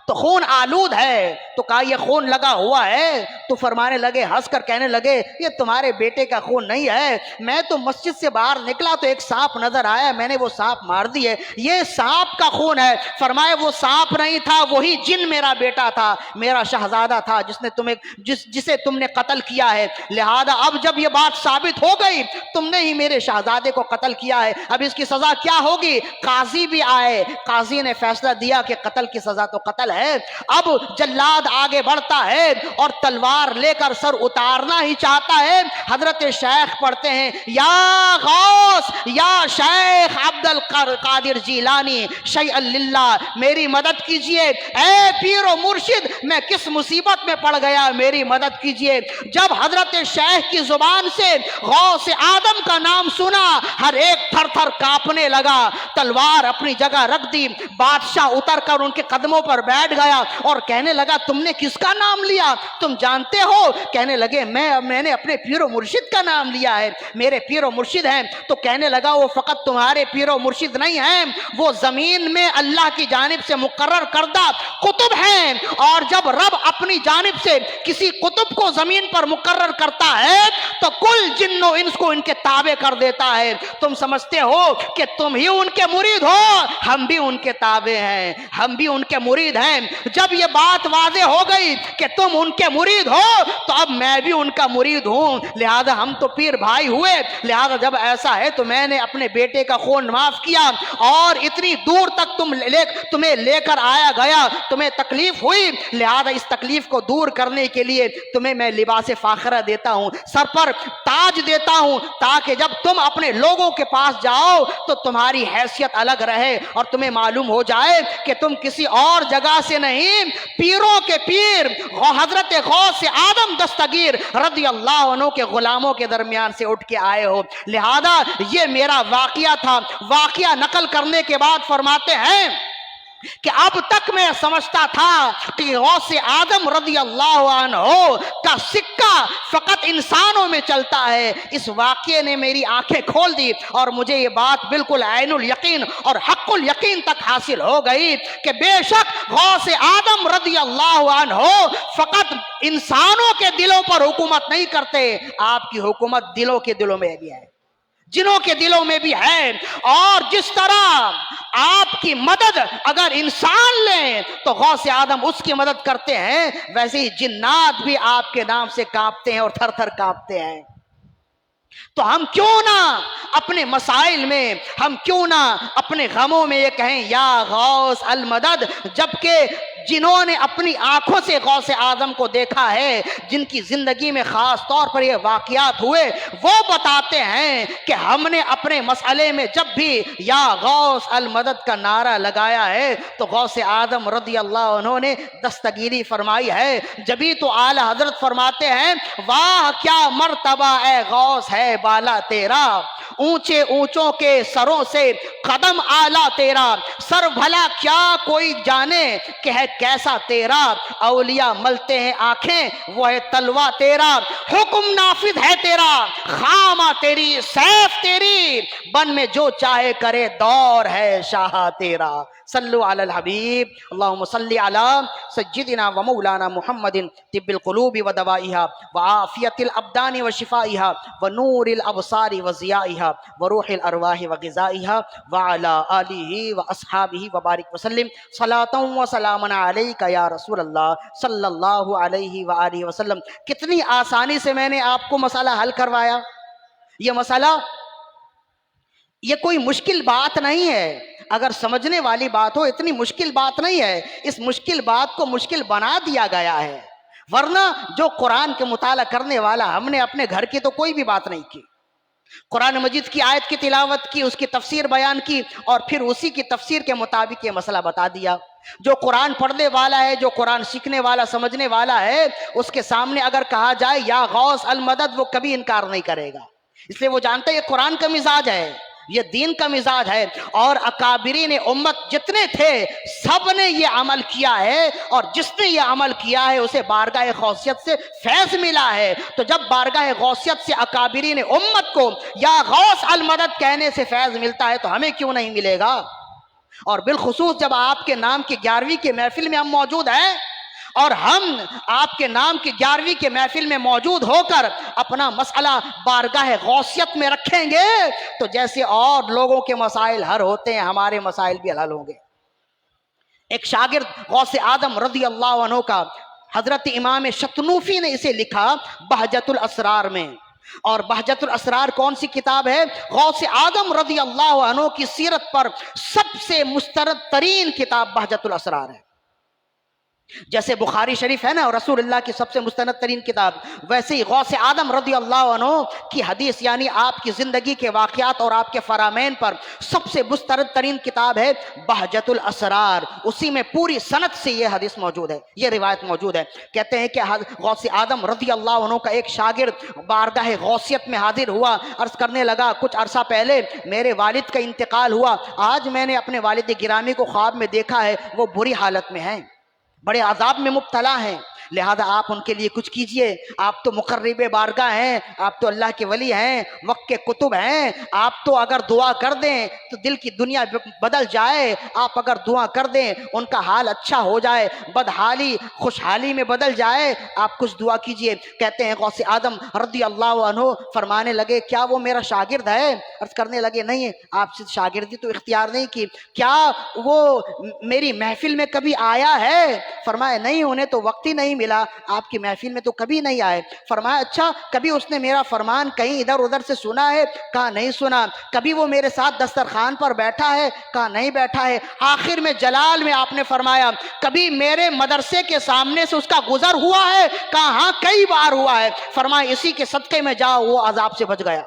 تو خون آلود ہے، تو کہا یہ خون لگا ہوا ہے؟ تو فرمانے لگے، ہنس کر کہنے لگے یہ تمہارے بیٹے کا خون نہیں ہے، میں تو مسجد سے باہر نکلا تو ایک سانپ نظر آیا، میں نے وہ سانپ مار دی ہے، یہ سانپ کا خون ہے۔ فرمایا وہ سانپ نہیں تھا، وہی جن میرا بیٹا تھا، میرا شہزادہ تھا جسے تم نے قتل کیا ہے، لہذا اب جب یہ بات ثابت ہو گئی تم نے ہی میرے شہزادے کو قتل کیا ہے، اب اس کی سزا کیا ہوگی؟ قاضی بھی آئے، قاضی نے فیصلہ دیا کہ قتل کی سزا تو قتل ہے۔ اب جلاد آگے بڑھتا ہے اور تلوار لے کر سر اتارنا ہی چاہتا ہے۔ حضرت شیخ پڑھتے ہیں یا غوث یا شیخ عبد القادر جیلانی شیئا للہ، میری مدد کیجئے، اے پیر و مرشد میں کس مصیبت میں پڑ گیا، میری مدد کیجئے۔ جب حضرت شیخ کی زبان سے غوث آدم کا نام سنا ہر ایک تھر تھر کانپنے لگا، تلوار اپنی جگہ رکھ دی، بادشاہ اتر کر ان کے قدموں پر بیٹھ گیا اور کہنے لگا تم نے کس کا نام لیا، تم جانتے ہو؟ کہنے لگے میں نے اپنے پیر و مرشد کا نام لیا ہے، میرے پیر و مرشد ہیں۔ تو کہنے لگا وہ فقط تمہارے پیر و مرشد نہیں ہیں، وہ زمین میں اللہ کی جانب سے مقرر کردہ قطب ہیں، اور جب رب اپنی جانب سے کسی قطب کو زمین پر مقرر کرتا ہے تو کل جن و انس کو ان کے تابع کر دیتا ہے۔ تم سمجھتے ہو کہ تم ہی ان کے مرید ہو، ہم بھی ان کے تابع ہیں، ہم بھی ان کے مرید ہیں۔ جب یہ بات واضح ہو گئی کہ تم ان کے مرید ہو تو اب میں بھی ان کا مرید ہوں، لہذا ہم تو پیر بھائی ہوئے، لہذا جب ایسا ہے تو میں نے اپنے بیٹے کا خون معاف کیا، اور اتنی دور تک تمہیں لے کر آیا گیا، تمہیں تکلیف ہوئی، لہذا اس تکلیف کو دور کرنے کے لیے تمہیں میں لباس فاخرہ دیتا ہوں، سر پر تاج دیتا ہوں، تاکہ جب تم اپنے لوگوں کے پاس جاؤ تو تمہاری حیثیت الگ رہے اور تمہیں معلوم ہو جائے کہ تم کسی اور جگہ سے نہیں، پیروں کے پیر حضرت غوث آدم دستگیر رضی اللہ عنہ کے غلاموں کے درمیان سے اٹھ کے آئے ہو، لہذا یہ میرا واقعہ تھا۔ واقعہ نقل کرنے کے بعد فرماتے ہیں کہ اب تک میں سمجھتا تھا کہ غوث آدم رضی اللہ عنہ کا سکہ فقط انسانوں میں چلتا ہے، اس واقعے نے میری آنکھیں کھول دی اور مجھے یہ بات بالکل عین الیقین اور حق الیقین تک حاصل ہو گئی کہ بے شک غوث آدم رضی اللہ عنہ فقط انسانوں کے دلوں پر حکومت نہیں کرتے، آپ کی حکومت دلوں کے دلوں میں بھی ہے، جنوں کے دلوں میں بھی ہے، اور جس طرح آپ کی مدد اگر انسان لیں تو غوث آدم اس کی مدد کرتے ہیں، ویسے ہی جنات بھی آپ کے نام سے کانپتے ہیں اور تھر تھر کانپتے ہیں۔ تو ہم کیوں نہ اپنے مسائل میں، ہم کیوں نہ اپنے غموں میں یہ کہیں یا غوث المدد، جبکہ جنہوں نے اپنی آنکھوں سے غوث آدم کو دیکھا ہے، جن کی زندگی میں خاص طور پر یہ واقعات ہوئے، وہ بتاتے ہیں کہ ہم نے اپنے مسئلے میں جب بھی یا غوث المدد کا نعرہ لگایا ہے تو غوث آدم رضی اللہ عنہ نے دستگیری فرمائی ہے۔ جبھی تو اعلی حضرت فرماتے ہیں واہ کیا مرتبہ اے غوث ہے بالا تیرا، اونچے اونچوں کے سروں سے قدم اعلیٰ تیرا، سر بھلا کیا کوئی جانے کہ ہے کیسا تیرا، اولیاء ملتے ہیں آنکھیں وہ ہے تلوہ تیرا، حکم نافذ ہے تیرا، خامہ تیری سیف تیری، بن میں جو چاہے کرے دور ہے شاہ تیرا۔ صلو علی الحبیب اللہم صلی علی سیدنا و مولانا محمد طب القلوب و دوائها وعافیت الابدان و شفائها ونور الابصار و ضیائها وروح الارواح و غذائها وعلى آلہ و اصحابہ وبارک وسلم صلاۃ و سلام علیک یا رسول اللہ صلی اللہ علیہ وآلہ وسلم۔ کتنی آسانی سے میں نے آپ کو مسئلہ حل کروایا۔ یہ مسئلہ یہ کوئی مشکل بات نہیں ہے، اگر سمجھنے والی بات ہو اتنی مشکل بات نہیں ہے، اس مشکل بات کو مشکل بنا دیا گیا ہے، ورنہ جو قرآن کے مطالعہ کرنے والا، ہم نے اپنے گھر کی تو کوئی بھی بات نہیں کی، قرآن مجید کی آیت کی تلاوت کی، اس کی تفسیر بیان کی، اور پھر اسی کی تفسیر کے مطابق یہ مسئلہ بتا دیا۔ جو قرآن پڑھنے والا ہے، جو قرآن سیکھنے والا، سمجھنے والا ہے، اس کے سامنے اگر کہا جائے یا غوث المدد، وہ کبھی انکار نہیں کرے گا، اس لیے وہ جانتا ہے یہ قرآن کا مزاج ہے، یہ دین کا مزاج ہے۔ اور اکابرین امت جتنے تھے سب نے یہ عمل کیا ہے، اور جس نے یہ عمل کیا ہے اسے بارگاہ غوثیت سے فیض ملا ہے۔ تو جب بارگاہ غوثیت سے اکابرین امت کو یا غوث المدد کہنے سے فیض ملتا ہے تو ہمیں کیوں نہیں ملے گا؟ اور بالخصوص جب آپ کے نام کی 11ویں کی محفل میں ہم موجود ہیں، اور ہم آپ کے نام کی 11ویں کے محفل میں موجود ہو کر اپنا مسئلہ بارگاہ غوثیت میں رکھیں گے تو جیسے اور لوگوں کے مسائل حل ہوتے ہیں ہمارے مسائل بھی حل ہوں گے۔ ایک شاگرد غوث اعظم رضی اللہ عنہ کا حضرت امام شتنوفی نے اسے لکھا بہجت الاسرار میں، اور بہجت الاسرار کون سی کتاب ہے؟ غوث اعظم رضی اللہ عنہ کی سیرت پر سب سے مستند ترین کتاب بہجت الاسرار ہے۔ جیسے بخاری شریف ہے نا رسول اللہ کی سب سے مستند ترین کتاب، ویسے ہی غوث اعظم رضی اللہ عنہ کی حدیث یعنی آپ کی زندگی کے واقعات اور آپ کے فرامین پر سب سے مستند ترین کتاب ہے بہجت الاسرار۔ اسی میں پوری سند سے یہ حدیث موجود ہے، یہ روایت موجود ہے۔ کہتے ہیں کہ غوث اعظم رضی اللہ عنہ کا ایک شاگرد بارگاہ غوثیت میں حاضر ہوا، عرض کرنے لگا کچھ عرصہ پہلے میرے والد کا انتقال ہوا، آج میں نے اپنے والد گرامی کو خواب میں دیکھا ہے، وہ بری حالت میں ہیں، بڑے عذاب میں مبتلا ہیں، لہذا آپ ان کے لیے کچھ کیجئے، آپ تو مقرب بارگاہ ہیں، آپ تو اللہ کے ولی ہیں، وقت کے کتب ہیں، آپ تو اگر دعا کر دیں تو دل کی دنیا بدل جائے، آپ اگر دعا کر دیں ان کا حال اچھا ہو جائے، بدحالی خوشحالی میں بدل جائے، آپ کچھ دعا کیجئے۔ کہتے ہیں غوث اعظم رضی اللہ عنہ فرمانے لگے کیا وہ میرا شاگرد ہے؟ عرض کرنے لگے نہیں، آپ سے شاگردی تو اختیار نہیں کی، کیا وہ میری محفل میں کبھی آیا ہے؟ فرمایا نہیں، انہیں تو وقت ہی نہیں ملا، آپ کی محفل میں تو کبھی نہیں آئے۔ فرمایا اچھا کبھی اس نے میرا فرمان کہیں ادھر ادھر سے سنا ہے؟ کہا نہیں سنا۔ کبھی وہ میرے ساتھ دسترخوان پر بیٹھا ہے؟ کہا نہیں بیٹھا ہے۔ آخر میں جلال میں آپ نے فرمایا کبھی میرے مدرسے کے سامنے سے اس کا گزر ہوا ہے؟ کہا ہاں کئی بار ہوا ہے۔ فرمایا اسی کے صدقے میں جاؤ، وہ عذاب سے بچ گیا۔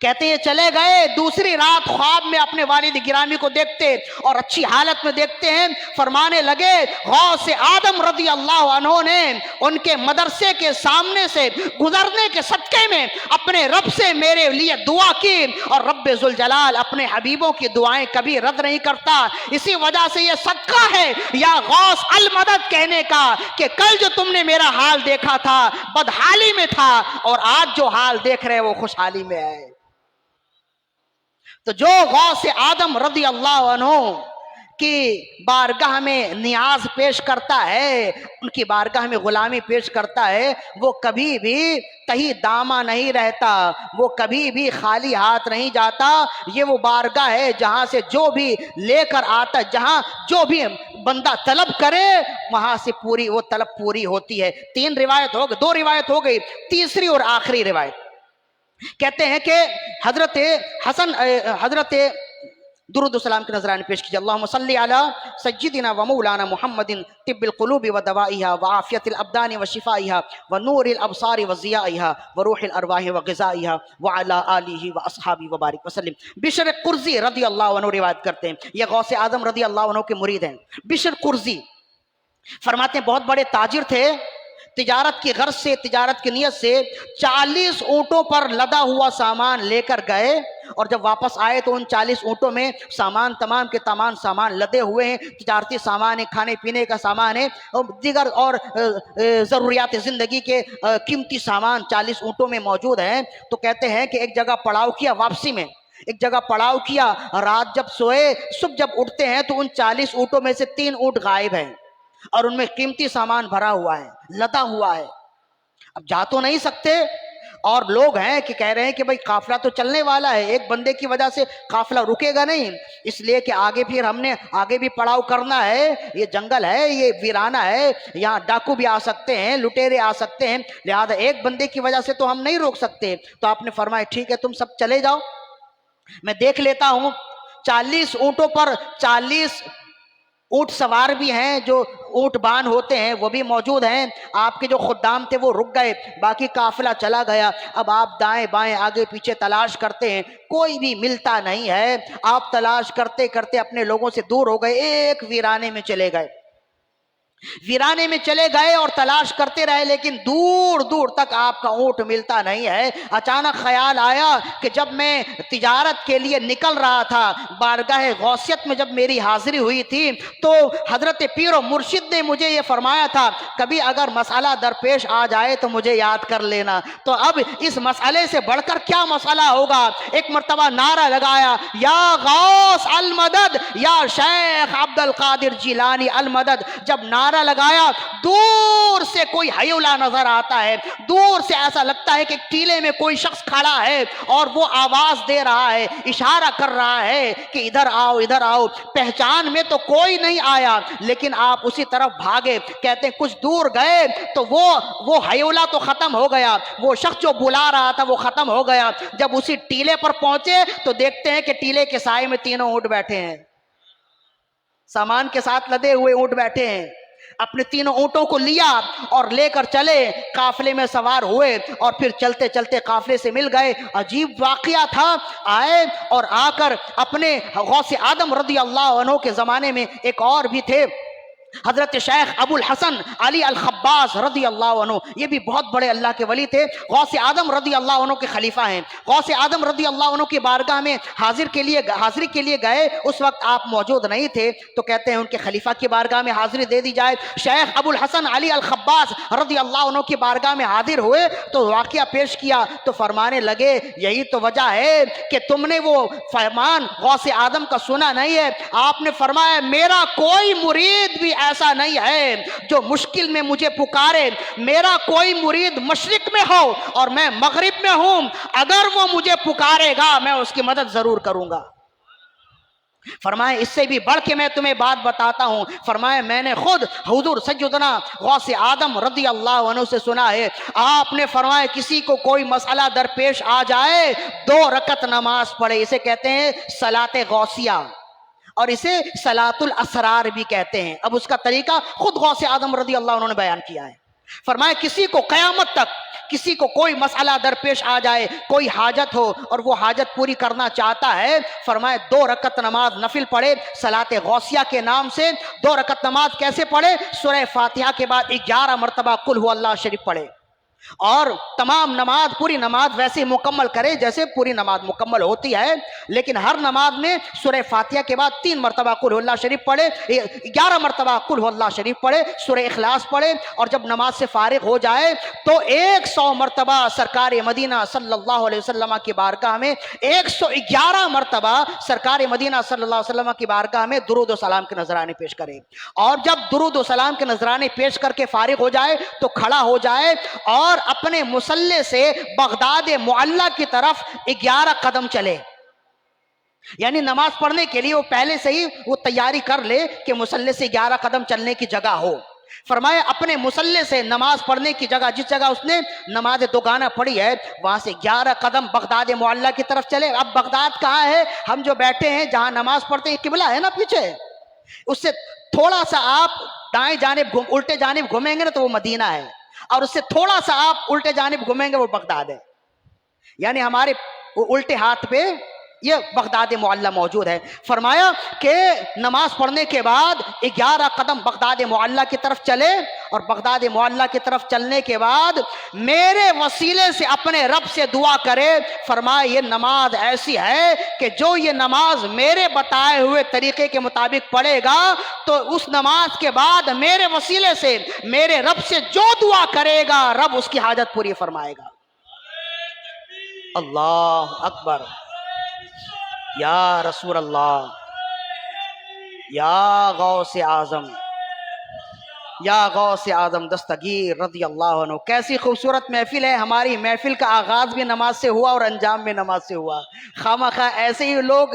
کہتے ہیں چلے گئے، دوسری رات خواب میں اپنے والد گرامی کو دیکھتے اور اچھی حالت میں دیکھتے ہیں، فرمانے لگے غوث اعظم رضی اللہ عنہ نے ان کے مدرسے کے سامنے سے گزرنے کے صدقے میں اپنے رب سے میرے لیے دعا کی، اور رب ذوالجلال اپنے حبیبوں کی دعائیں کبھی رد نہیں کرتا۔ اسی وجہ سے یہ صدقہ ہے یا غوث المدد کہنے کا کہ کل جو تم نے میرا حال دیکھا تھا بدحالی میں تھا، اور آج جو حال دیکھ رہے وہ خوشحالی میں ہے۔ تو جو غوث اعظم رضی اللہ عنہ کی بارگاہ میں نیاز پیش کرتا ہے، ان کی بارگاہ میں غلامی پیش کرتا ہے، وہ کبھی بھی کہیں دامہ نہیں رہتا، وہ کبھی بھی خالی ہاتھ نہیں جاتا۔ یہ وہ بارگاہ ہے جہاں سے جو بھی لے کر آتا، جہاں جو بھی بندہ طلب کرے وہاں سے پوری وہ طلب پوری ہوتی ہے۔ تین روایت ہو گئی، دو روایت ہو گئی، تیسری اور آخری روایت کہتے ہیں کہ حضرت درود و سلام کے نذرانے پیش کیجیے۔ اللہم صلی علی سیدنا و مولانا محمد طب القلوب و دوائها وعافیت الابدان و شفائها ونور الابصار و ضیائها وروح الارواح و غذائها وعلی آلہ و اصحابہ وبارک وسلم۔ بشر قرظی رضی اللہ عنہ روایت کرتے ہیں، یہ غوث اعظم رضی اللہ عنہ کے مرید ہیں۔ بشر قرظی فرماتے ہیں بہت بڑے تاجر تھے، تجارت کی غرض سے، تجارت کی نیت سے 40 اونٹوں پر لدا ہوا سامان لے کر گئے، اور جب واپس آئے تو ان 40 اونٹوں میں سامان تمام کے تمام سامان لدے ہوئے ہیں، تجارتی سامان ہے، کھانے پینے کا سامان ہے، اور دیگر اور ضروریات زندگی کے قیمتی سامان 40 اونٹوں میں موجود ہیں۔ تو کہتے ہیں کہ ایک جگہ پڑاؤ کیا واپسی میں، ایک جگہ پڑاؤ کیا، رات جب سوئے صبح جب اٹھتے ہیں تو ان 40 اونٹوں میں سے 3 اونٹ غائب ہیں، اور ان میں قیمتی سامان بھرا ہوا ہے، لدا ہوا ہے۔ اب جا تو نہیں سکتے، اور لوگ ہیں کہ کہہ رہے ہیں کہ بھئی قافلہ تو چلنے والا ہے، ایک بندے کی وجہ سے قافلہ رکے گا نہیں، اس لیے کہ آگے پھر ہم نے آگے بھی پڑاؤ کرنا ہے، یہ جنگل ہے، یہ ویرانہ ہے، یہاں ڈاکو بھی آ سکتے ہیں، لٹیرے آ سکتے ہیں، لہذا ایک بندے کی وجہ سے تو ہم نہیں روک سکتے۔ تو آپ نے فرمایا ٹھیک ہے تم سب چلے جاؤ، میں دیکھ لیتا ہوں۔ 40 اونٹوں پر 40 اونٹ سوار بھی ہیں، جو اونٹ بان ہوتے ہیں وہ بھی موجود ہیں۔ آپ کے جو خدام تھے وہ رک گئے، باقی قافلہ چلا گیا۔ اب آپ دائیں بائیں آگے پیچھے تلاش کرتے ہیں، کوئی بھی ملتا نہیں ہے۔ آپ تلاش کرتے کرتے اپنے لوگوں سے دور ہو گئے، ایک ویرانے میں چلے گئے۔ ویرانے میں چلے گئے اور تلاش کرتے رہے، لیکن دور دور تک آپ کا اونٹ ملتا نہیں ہے۔ اچانک خیال آیا کہ جب میں تجارت کے لیے نکل رہا تھا، بارگاہ غوثیت میں جب میری حاضری ہوئی تھی، تو حضرت پیر و مرشد نے مجھے یہ فرمایا تھا کبھی اگر مسئلہ درپیش آ جائے تو مجھے یاد کر لینا۔ تو اب اس مسئلے سے بڑھ کر کیا مسئلہ ہوگا؟ ایک مرتبہ نعرہ لگایا، یا غوث المدد، یا شیخ عبد القادر جیلانی المدد۔ جب نعرہ لگایا، دور سے کوئی ہیولا نظر آتا ہے، دور سے ایسا لگتا ہے کہ ٹیلے میں کوئی شخص کھڑا ہے اور وہ آواز دے رہا ہے، اشارہ کر رہا ہے کہ ادھر آؤ ادھر آؤ۔ پہچان میں تو کوئی نہیں آیا، لیکن آپ اسی طرف بھاگے۔ کہتے ہیں کچھ دور گئے تو وہ ہیولا تو ختم ہو گیا، وہ شخص جو بلا رہا تھا وہ ختم ہو گیا۔ جب اسی ٹیلے پر پہنچے تو دیکھتے ہیں کہ ٹیلے کے سائے میں تینوں اونٹ بیٹھے ہیں، سامان کے ساتھ لدے ہوئے اونٹ بیٹھے ہیں۔ اپنے تینوں اونٹوں کو لیا اور لے کر چلے، قافلے میں سوار ہوئے اور پھر چلتے چلتے قافلے سے مل گئے۔ عجیب واقعہ تھا۔ آئے اور آ کر اپنے غوث آدم رضی اللہ عنہ کے زمانے میں ایک اور بھی تھے، حضرت شیخ ابو الحسن علی الخباز رضی اللہ عنہ، یہ بھی بہت بڑے اللہ کے ولی تھے، غوث آدم رضی اللہ عنہ کے خلیفہ ہیں۔ غوث آدم رضی اللہ عنہ کی بارگاہ میں حاضری کے لیے گئے، اس وقت آپ موجود نہیں تھے، تو کہتے ہیں ان کے خلیفہ کی بارگاہ میں حاضری دے دی جائے۔ شیخ ابو الحسن علی الخباز رضی اللہ عنہ کی بارگاہ میں حاضر ہوئے تو واقعہ پیش کیا، تو فرمانے لگے یہی تو وجہ ہے کہ تم نے وہ فرمان غوث آدم کا سنا نہیں ہے۔ آپ نے فرمایا میرا کوئی مرید بھی ایسا نہیں ہے جو مشکل میں مجھے پکارے، میرا کوئی مرید مشرق میں ہو اور میں مغرب میں ہوں، اگر وہ مجھے پکارے گا میں اس کی مدد ضرور کروں گا۔ فرمائے اس سے بھی بڑھ کے میں تمہیں بات بتاتا ہوں، فرمائے میں نے خود حضور سیدنا غوث آدم رضی اللہ عنہ سے سنا ہے، آپ نے فرمایا کسی کو کوئی مسئلہ درپیش آ جائے 2 رکعت نماز پڑھے، اسے کہتے ہیں صلاۃ غوثیہ، اور اسے صلاۃ الاسرار بھی کہتے ہیں۔ اب اس کا طریقہ خود غوث آدم رضی اللہ عنہ نے بیان کیا ہے۔ فرمایا کسی کو قیامت تک کسی کو کوئی مسئلہ درپیش آ جائے، کوئی حاجت ہو اور وہ حاجت پوری کرنا چاہتا ہے، فرمایا 2 رکعت نماز نفل پڑھے صلاۃ غوثیہ کے نام سے۔ 2 رکعت نماز کیسے پڑھے؟ سورہ فاتحہ کے بعد 11 مرتبہ قل هو اللہ شریف پڑھے، اور تمام نماز پوری نماز ویسے مکمل کرے جیسے پوری نماز مکمل ہوتی ہے، لیکن ہر نماز میں سورہ فاتحہ کے بعد 3 مرتبہ قل هو اللہ شریف پڑھے، 11 مرتبہ قل هو اللہ شریف پڑھے، سورہ اخلاص پڑھے، اور جب نماز سے فارغ ہو جائے تو 100 مرتبہ سرکار مدینہ صلی اللہ علیہ وسلم کی بارگاہ میں 111 مرتبہ سرکار مدینہ صلی اللہ علیہ وسلم کی بارگاہ میں درود و سلام کے نذرانے پیش کرے، اور جب درود و سلام کے نذرانے پیش کر کے فارغ ہو جائے تو کھڑا ہو جائے اور اپنے مصلی سے بغداد معلی کی طرف 11 قدم چلے، یعنی نماز پڑھنے کے لیے وہ پہلے سے ہی وہ تیاری کر لے کہ مصلی سے 11 قدم چلنے کی جگہ ہو۔ فرمایا اپنے مصلی سے نماز پڑھنے کی جگہ، جس جگہ اس نے نماز دوگانہ پڑھی ہے، وہاں سے 11 قدم بغداد معلی کی طرف چلے۔ اب بغداد کہاں ہے؟ ہم جو بیٹھے ہیں جہاں نماز پڑھتے ہیں قبلہ ہے نا پیچھے، اس سے تھوڑا سا آپ دائیں جانب الٹے جانب گھومیں گے نا تو وہ مدینہ ہے، اور اس سے تھوڑا سا آپ الٹے جانب گھومیں گے وہ بغداد ہے، یعنی ہمارے الٹے ہاتھ پہ یہ بغداد معلی موجود ہے۔ فرمایا کہ نماز پڑھنے کے بعد 11 قدم بغداد معلی کی طرف چلے، اور بغداد معلی کی طرف چلنے کے بعد میرے وسیلے سے اپنے رب سے دعا کرے۔ فرمایا یہ نماز ایسی ہے کہ جو یہ نماز میرے بتائے ہوئے طریقے کے مطابق پڑھے گا تو اس نماز کے بعد میرے وسیلے سے میرے رب سے جو دعا کرے گا رب اس کی حاجت پوری فرمائے گا۔ اللہ اکبر، یا رسول اللہ، یا غوث اعظم، یا غوث اعظم دستگیر رضی اللہ عنہ۔ کیسی خوبصورت محفل ہے، ہماری محفل کا آغاز بھی نماز سے ہوا اور انجام بھی نماز سے ہوا۔ خواہ ایسے ہی لوگ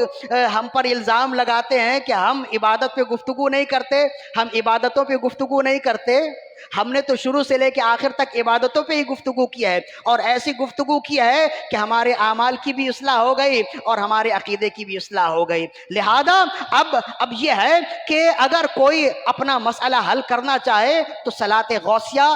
ہم پر الزام لگاتے ہیں کہ ہم عبادت پہ گفتگو نہیں کرتے، ہم عبادتوں پہ گفتگو نہیں کرتے۔ ہم نے تو شروع سے لے کے آخر تک عبادتوں پہ ہی گفتگو کیا ہے، اور ایسی گفتگو کیا ہے کہ ہمارے اعمال کی بھی اصلاح ہو گئی اور ہمارے عقیدے کی بھی اصلاح ہو گئی۔ لہذا اب یہ ہے کہ اگر کوئی اپنا مسئلہ حل کرنا چاہے تو صلاۃ غوثیہ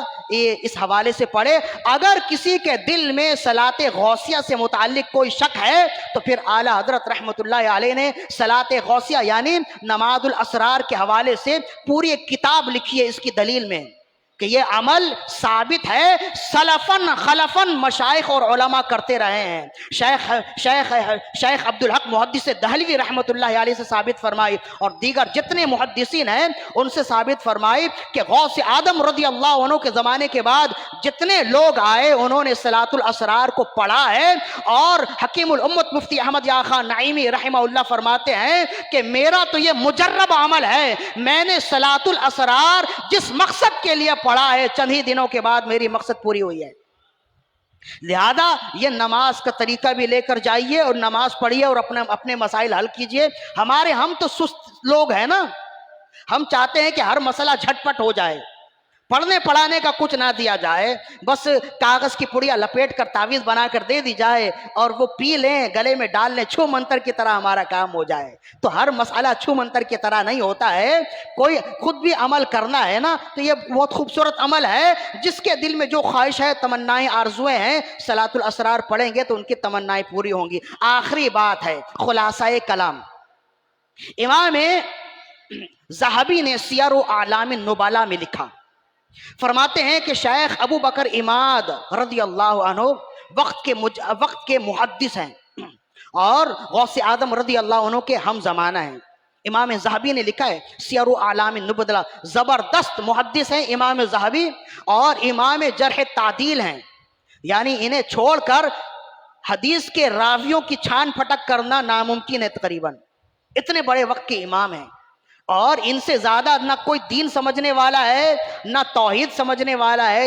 اس حوالے سے پڑھے۔ اگر کسی کے دل میں صلاۃ غوثیہ سے متعلق کوئی شک ہے تو پھر اعلیٰ حضرت رحمۃ اللہ علیہ نے صلاۃ غوثیہ یعنی نماز الاسرار کے حوالے سے پوری ایک کتاب لکھی ہے اس کی دلیل میں کہ یہ عمل ثابت ہے، سلفن خلفن مشائخ اور علماء کرتے رہے ہیں۔ شیخ عبدالحق محدث دہلوی رحمۃ اللہ علیہ سے ثابت فرمائی اور دیگر جتنے محدثین ہیں ان سے ثابت فرمائی کہ غوث آدم رضی اللہ عنہ کے زمانے کے بعد جتنے لوگ آئے انہوں نے صلاۃ الاسرار کو پڑھا ہے، اور حکیم الامت مفتی احمد یا خان نعیمی رحمہ اللہ فرماتے ہیں کہ میرا تو یہ مجرب عمل ہے، میں نے صلاۃ الاسرار جس مقصد کے لیے پڑھا ہے چند ہی دنوں کے بعد میری مقصد پوری ہوئی ہے۔ لہذا یہ نماز کا طریقہ بھی لے کر جائیے اور نماز پڑھیے اور اپنے مسائل حل کیجئے۔ ہم تو سست لوگ ہیں نا، ہم چاہتے ہیں کہ ہر مسئلہ جھٹ پٹ ہو جائے، پڑھنے پڑھانے کا کچھ نہ دیا جائے، بس کاغذ کی پڑیا لپیٹ کر تعویذ بنا کر دے دی جائے اور وہ پی لیں، گلے میں ڈال لیں، چھو منتر کی طرح ہمارا کام ہو جائے۔ تو ہر مسئلہ چھو منتر کی طرح نہیں ہوتا ہے، کوئی خود بھی عمل کرنا ہے نا، تو یہ بہت خوبصورت عمل ہے۔ جس کے دل میں جو خواہش ہے، تمنائیں آرزویں ہیں، صلاۃ الاسرار پڑھیں گے تو ان کی تمنائیں پوری ہوں گی۔ آخری بات ہے خلاصہ کلام، امام ذہبی نے سیر اعلام النبلاء میں لکھا، فرماتے ہیں کہ شیخ ابو بکر عماد رضی اللہ عنہ وقت کے محدث ہیں اور غوث آدم رضی اللہ عنہ کے ہم زمانہ ہیں۔ امام ذہبی نے لکھا ہے سیر اعلام النبلاء، زبردست محدث ہیں امام ذہبی اور امام جرح تعدیل ہیں، یعنی انہیں چھوڑ کر حدیث کے راویوں کی چھان پھٹک کرنا ناممکن ہے تقریباً، اتنے بڑے وقت کے امام ہیں۔ اور ان سے زیادہ نہ کوئی دین سمجھنے والا ہے، نہ توحید سمجھنے والا ہے،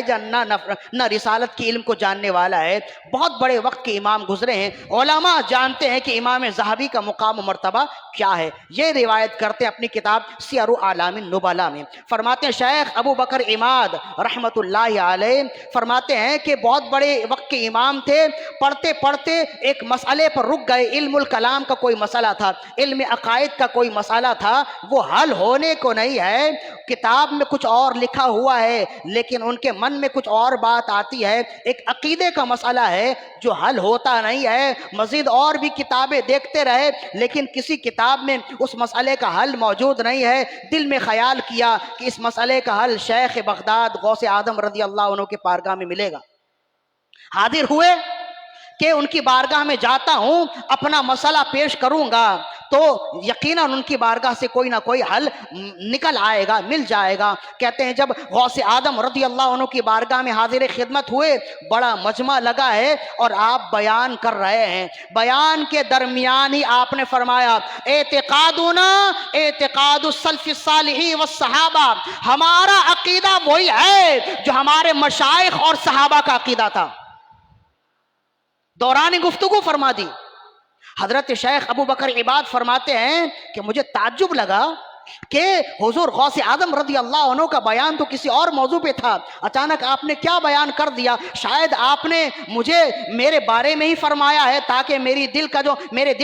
نہ رسالت کے علم کو جاننے والا ہے۔ بہت بڑے وقت کے امام گزرے ہیں، علماء جانتے ہیں کہ امام ذہبی کا مقام و مرتبہ کیا ہے۔ یہ روایت کرتے ہیں اپنی کتاب سیر اعلام النبلاء میں، فرماتے ہیں شیخ ابو بکر عماد رحمۃ اللہ علیہ فرماتے ہیں کہ بہت بڑے وقت کے امام تھے، پڑھتے پڑھتے ایک مسئلے پر رک گئے، علم الکلام کا کوئی مسئلہ تھا، علم عقائد کا کوئی مسئلہ تھا، وہ حل ہونے کو نہیں ہے، کتاب میں کچھ اور لکھا ہوا ہے لیکن ان کے من میں کچھ اور بات آتی ہے، ایک عقیدے کا مسئلہ ہے جو حل ہوتا نہیں ہے، مزید اور بھی کتابیں دیکھتے رہے لیکن کسی کتاب میں اس مسئلے کا حل موجود نہیں ہے۔ دل میں خیال کیا کہ اس مسئلے کا حل شیخ بغداد غوث آدم رضی اللہ عنہ کے بارگاہ میں ملے گا۔ حاضر ہوئے کہ ان کی بارگاہ میں جاتا ہوں، اپنا مسئلہ پیش کروں گا تو یقیناً ان کی بارگاہ سے کوئی نہ کوئی حل نکل آئے گا، مل جائے گا۔ کہتے ہیں جب غوث آدم رضی اللہ عنہ کی بارگاہ میں حاضر خدمت ہوئے، بڑا مجمع لگا ہے اور آپ بیان کر رہے ہیں، بیان کے درمیان ہی آپ نے فرمایا اعتقادنا اعتقاد السلف الصالحین والصحابہ، ہمارا عقیدہ وہی ہے جو ہمارے مشائخ اور صحابہ کا عقیدہ تھا۔ دوران گفتگو فرما دی۔ حضرت شیخ ابو بکر عباد فرماتے ہیں کہ مجھے تعجب لگا کہ حضور غوث آدم رضی اللہ عنہ کا بیان تو کسی اور موضوع پہ تھا، اچانک آپ نے کیا بیان کر دیا؟ شاید آپ نے مجھے میرے بارے میں ہی فرمایا ہے تاکہ میرے دل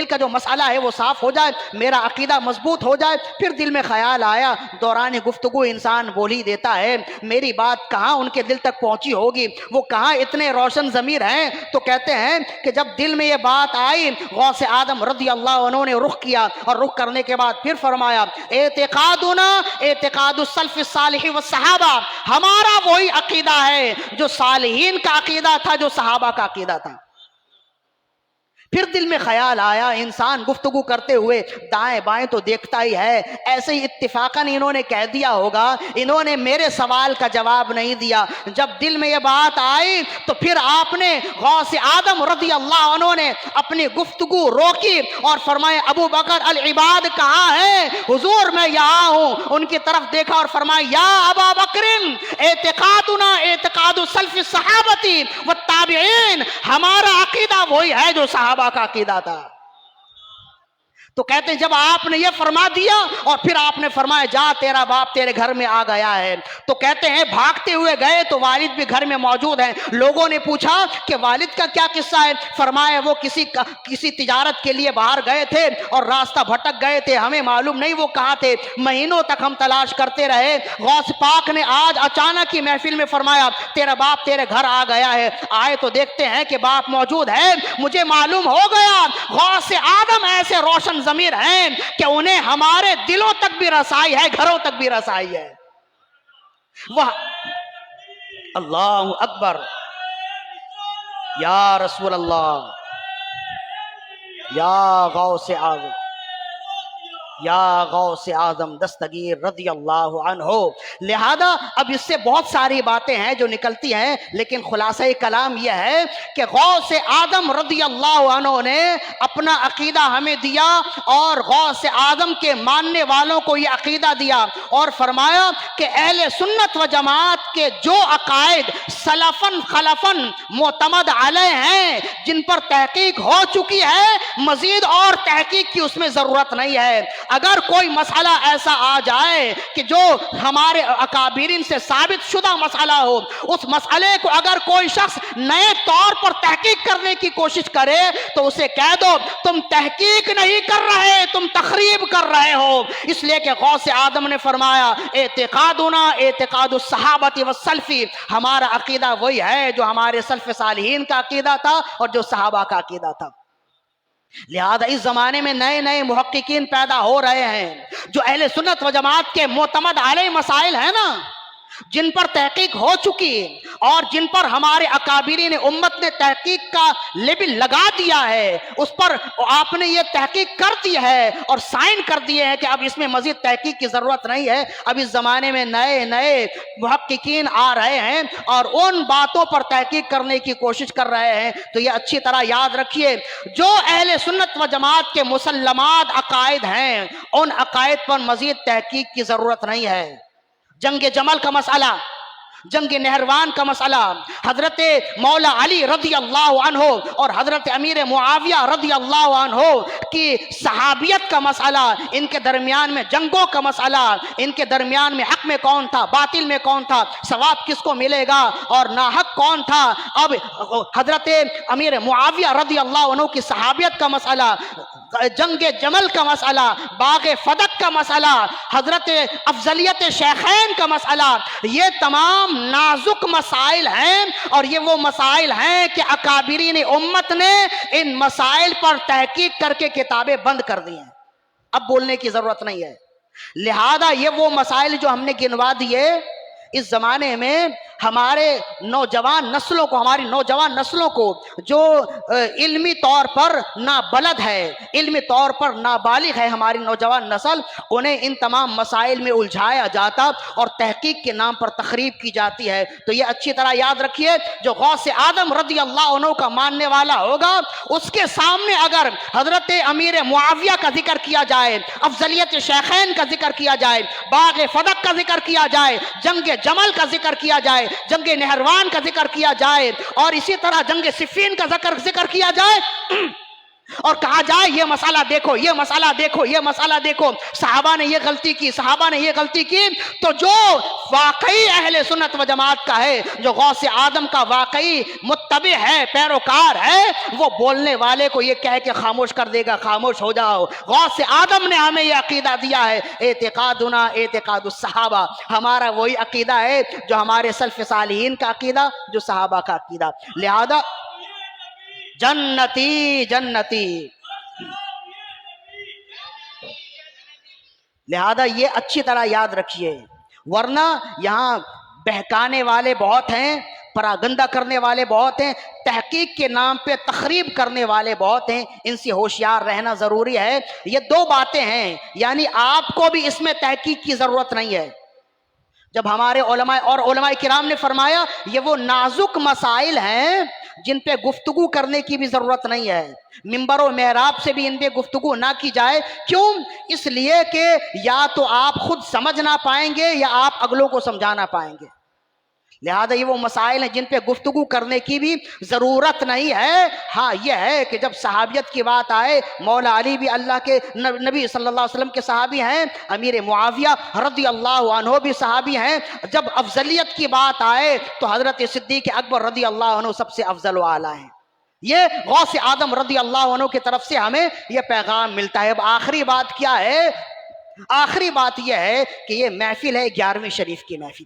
کا جو مسئلہ ہے وہ صاف ہو جائے، میرا عقیدہ مضبوط ہو جائے۔ پھر دل میں خیال آیا، دوران گفتگو انسان بول ہی دیتا ہے، میری بات کہاں ان کے دل تک پہنچی ہوگی، وہ کہاں اتنے روشن ضمیر ہیں؟ تو کہتے ہیں کہ جب دل میں یہ بات آئی، غوث آدم رضی اللہ عنہ نے رخ کیا اور رخ کرنے کے بعد پھر فرمایا اعتقادنا اعتقاد السلف الصالح والصحابہ، ہمارا وہی عقیدہ ہے جو صالحین کا عقیدہ تھا، جو صحابہ کا عقیدہ تھا۔ پھر دل میں خیال آیا، انسان گفتگو کرتے ہوئے دائیں بائیں تو دیکھتا ہی ہے، ایسے ہی اتفاقاً انہوں نے کہہ دیا ہوگا، انہوں نے میرے سوال کا جواب نہیں دیا۔ جب دل میں یہ بات آئی تو پھر آپ نے غوث آدم رضی اللہ عنہ نے اپنی گفتگو روکی اور فرمایا ابو بکر العباد کہاں ہے؟ حضور میں یہاں ہوں۔ ان کی طرف دیکھا اور فرمایا یا ابا بکر اعتقادنا اعتقاد السلف الصحابتی والتابعین، ہمارا عقیدہ وہی ہے جو صحابہ کا عقیدہ تھا۔ تو کہتے ہیں جب آپ نے یہ فرما دیا اور پھر آپ نے فرمایا جا تیرا باپ تیرے گھر میں آ گیا ہے، تو کہتے ہیں بھاگتے ہوئے گئے تو والد بھی گھر میں موجود ہیں۔ لوگوں نے پوچھا کہ والد کا کیا قصہ ہے؟ فرمایا وہ کسی تجارت کے لیے باہر گئے تھے اور راستہ بھٹک گئے تھے، ہمیں معلوم نہیں وہ کہاں تھے، مہینوں تک ہم تلاش کرتے رہے، غوث پاک نے آج اچانک ہی محفل میں فرمایا تیرا باپ تیرے گھر آ گیا ہے۔ آئے تو دیکھتے ہیں کہ باپ موجود ہے، مجھے معلوم ہو گیا غوث آدم ایسے روشن ضمیر ہیں کہ انہیں ہمارے دلوں تک بھی رسائی ہے، گھروں تک بھی رسائی ہے۔ وہ اللہ اکبر، یا رسول اللہ، یا غوث اعظم، یا غوث اعظم دستگیر رضی اللہ عنہ۔ لہذا اب اس سے بہت ساری باتیں ہیں جو نکلتی ہیں، لیکن خلاصہ کلام یہ ہے کہ غوث اعظم رضی اللہ عنہ نے اپنا عقیدہ ہمیں دیا اور غوث اعظم کے ماننے والوں کو یہ عقیدہ دیا اور فرمایا کہ اہل سنت و جماعت کے جو عقائد سلفن خلفن معتمد علیہ ہیں، جن پر تحقیق ہو چکی ہے، مزید اور تحقیق کی اس میں ضرورت نہیں ہے۔ اگر کوئی مسئلہ ایسا آ جائے کہ جو ہمارے اکابرین سے ثابت شدہ مسئلہ ہو، اس مسئلے کو اگر کوئی شخص نئے طور پر تحقیق کرنے کی کوشش کرے تو اسے کہہ دو تم تحقیق نہیں کر رہے، تم تخریب کر رہے ہو۔ اس لیے کہ غوث آدم نے فرمایا اعتقادنا اعتقاد الصحابہ والسلف، ہمارا عقیدہ وہی ہے جو ہمارے سلف صالحین کا عقیدہ تھا اور جو صحابہ کا عقیدہ تھا۔ لہذا اس زمانے میں نئے نئے محققین پیدا ہو رہے ہیں جو اہل سنت و جماعت کے معتمد علیہ مسائل ہیں نا، جن پر تحقیق ہو چکی اور جن پر ہمارے اکابرین امت نے تحقیق کا لیبل لگا دیا ہے، اس پر آپ نے یہ تحقیق کر دی ہے اور سائن کر دیے ہیں کہ اب اس میں مزید تحقیق کی ضرورت نہیں ہے۔ اب اس زمانے میں نئے نئے محققین آ رہے ہیں اور ان باتوں پر تحقیق کرنے کی کوشش کر رہے ہیں، تو یہ اچھی طرح یاد رکھیے جو اہل سنت و جماعت کے مسلمات عقائد ہیں، ان عقائد پر مزید تحقیق کی ضرورت نہیں ہے۔ جنگ جمل کا مسئلہ، جنگ نہروان کا مسئلہ، حضرت مولا علی رضی اللہ عنہ اور حضرت امیر معاویہ رضی اللہ عنہ کی صحابیت کا مسئلہ، ان کے درمیان میں جنگوں کا مسئلہ، ان کے درمیان میں حق میں کون تھا، باطل میں کون تھا، ثواب کس کو ملے گا اور ناحق کون تھا۔ اب حضرت امیر معاویہ رضی اللہ عنہ کی صحابیت کا مسئلہ، جنگ جمل کا مسئلہ، باغ فدق کا مسئلہ، حضرت افضلیت شیخین کا مسئلہ، یہ تمام نازک مسائل ہیں اور یہ وہ مسائل ہیں کہ اکابرین امت نے ان مسائل پر تحقیق کر کے کتابیں بند کر دی ہیں، اب بولنے کی ضرورت نہیں ہے۔ لہذا یہ وہ مسائل جو ہم نے گنوا دیے، اس زمانے میں ہمارے نوجوان نسلوں کو، ہماری نوجوان نسلوں کو جو علمی طور پر نابلد ہے، علمی طور پر نابالغ ہے ہماری نوجوان نسل، انہیں ان تمام مسائل میں الجھایا جاتا اور تحقیق کے نام پر تخریب کی جاتی ہے۔ تو یہ اچھی طرح یاد رکھیے، جو غوث آدم رضی اللہ عنہ کا ماننے والا ہوگا، اس کے سامنے اگر حضرت امیر معاویہ کا ذکر کیا جائے، افضلیت شیخین کا ذکر کیا جائے، باغ فدق کا ذکر کیا جائے، جنگ جمل کا ذکر کیا جائے، جنگ نہروان کا ذکر کیا جائے اور اسی طرح جنگ صفین کا ذکر کیا جائے اور کہا جائے یہ مسئلہ دیکھو، یہ مسئلہ دیکھو، یہ مسئلہ دیکھو، صحابہ نے یہ غلطی کی، صحابہ نے یہ غلطی کی، تو جو واقعی اہل سنت و جماعت کا ہے، جو غوث آدم کا واقعی متبع ہے، پیروکار ہے، وہ بولنے والے کو یہ کہہ کے خاموش کر دے گا، خاموش ہو جاؤ۔ غوث آدم نے ہمیں یہ عقیدہ دیا ہے، اعتقادنا اعتقاد الصحابہ، ہمارا وہی عقیدہ ہے جو ہمارے سلف صالحین کا عقیدہ، جو صحابہ کا عقیدہ۔ لہذا جنتی جنتی، لہذا یہ اچھی طرح یاد رکھیے، ورنہ یہاں بہکانے والے بہت ہیں، پراگندہ کرنے والے بہت ہیں، تحقیق کے نام پہ تخریب کرنے والے بہت ہیں، ان سے ہوشیار رہنا ضروری ہے۔ یہ دو باتیں ہیں، یعنی آپ کو بھی اس میں تحقیق کی ضرورت نہیں ہے۔ جب ہمارے علماء اور علماء کرام نے فرمایا یہ وہ نازک مسائل ہیں جن پہ گفتگو کرنے کی بھی ضرورت نہیں ہے، منبر و محراب سے بھی ان پہ گفتگو نہ کی جائے۔ کیوں؟ اس لیے کہ یا تو آپ خود سمجھ نہ پائیں گے یا آپ اگلوں کو سمجھا نہ پائیں گے۔ لہذا یہ وہ مسائل ہیں جن پہ گفتگو کرنے کی بھی ضرورت نہیں ہے۔ ہاں یہ ہے کہ جب صحابیت کی بات آئے، مولا علی بھی اللہ کے نبی صلی اللہ علیہ وسلم کے صحابی ہیں، امیر معاویہ رضی اللہ عنہ بھی صحابی ہیں۔ جب افضلیت کی بات آئے تو حضرت صدیق اکبر رضی اللہ عنہ سب سے افضل و اعلیٰ ہیں۔ یہ غوث آدم رضی اللہ عنہ کی طرف سے ہمیں یہ پیغام ملتا ہے۔ اب آخری بات کیا ہے؟ آخری بات یہ ہے کہ یہ محفل ہے 11ویں شریف کی محفل،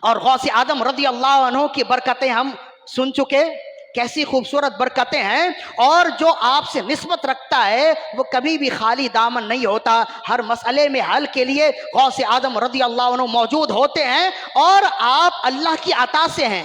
اور غوث آدم رضی اللہ عنہ کی برکتیں ہم سن چکے، کیسی خوبصورت برکتیں ہیں، اور جو آپ سے نسبت رکھتا ہے وہ کبھی بھی خالی دامن نہیں ہوتا، ہر مسئلے میں حل کے لیے غوث آدم رضی اللہ عنہ موجود ہوتے ہیں، اور آپ اللہ کی عطا سے ہیں۔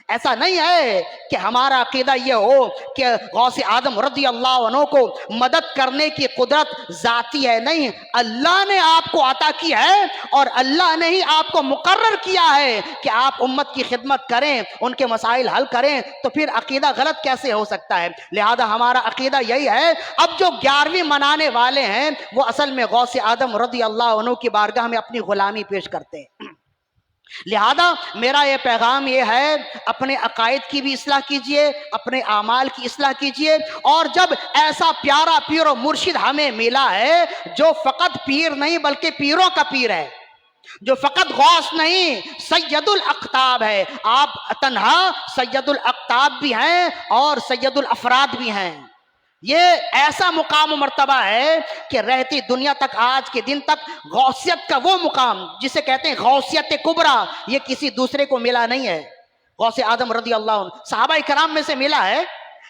ایسا نہیں ہے کہ ہمارا عقیدہ یہ ہو کہ غوث آدم رضی اللہ عنہ کو مدد کرنے کی قدرت ذاتی ہے، نہیں، اللہ نے آپ کو عطا کی ہے، اور اللہ نے ہی آپ کو مقرر کیا ہے کہ آپ امت کی خدمت کریں، ان کے مسائل حل کریں، تو پھر عقیدہ غلط کیسے ہو سکتا ہے؟ لہذا ہمارا عقیدہ یہی ہے۔ اب جو 11ویں منانے والے ہیں وہ اصل میں غوث آدم رضی اللہ عنہ کی بارگاہ میں اپنی غلامی پیش کرتے ہیں۔ لہذا میرا یہ پیغام یہ ہے، اپنے عقائد کی بھی اصلاح کیجئے، اپنے اعمال کی اصلاح کیجئے، اور جب ایسا پیارا پیر و مرشد ہمیں ملا ہے جو فقط پیر نہیں بلکہ پیروں کا پیر ہے، جو فقط غوث نہیں سید الاقطاب ہے، آپ تنہا سید الاقطاب بھی ہیں اور سید الافراد بھی ہیں۔ یہ ایسا مقام و مرتبہ ہے کہ رہتی دنیا تک، آج کے دن تک، غوثیت کا وہ مقام جسے کہتے ہیں غوثیت کبریٰ، یہ کسی دوسرے کو ملا نہیں ہے۔ غوث آدم رضی اللہ عنہ صحابہ کرام میں سے ملا ہے،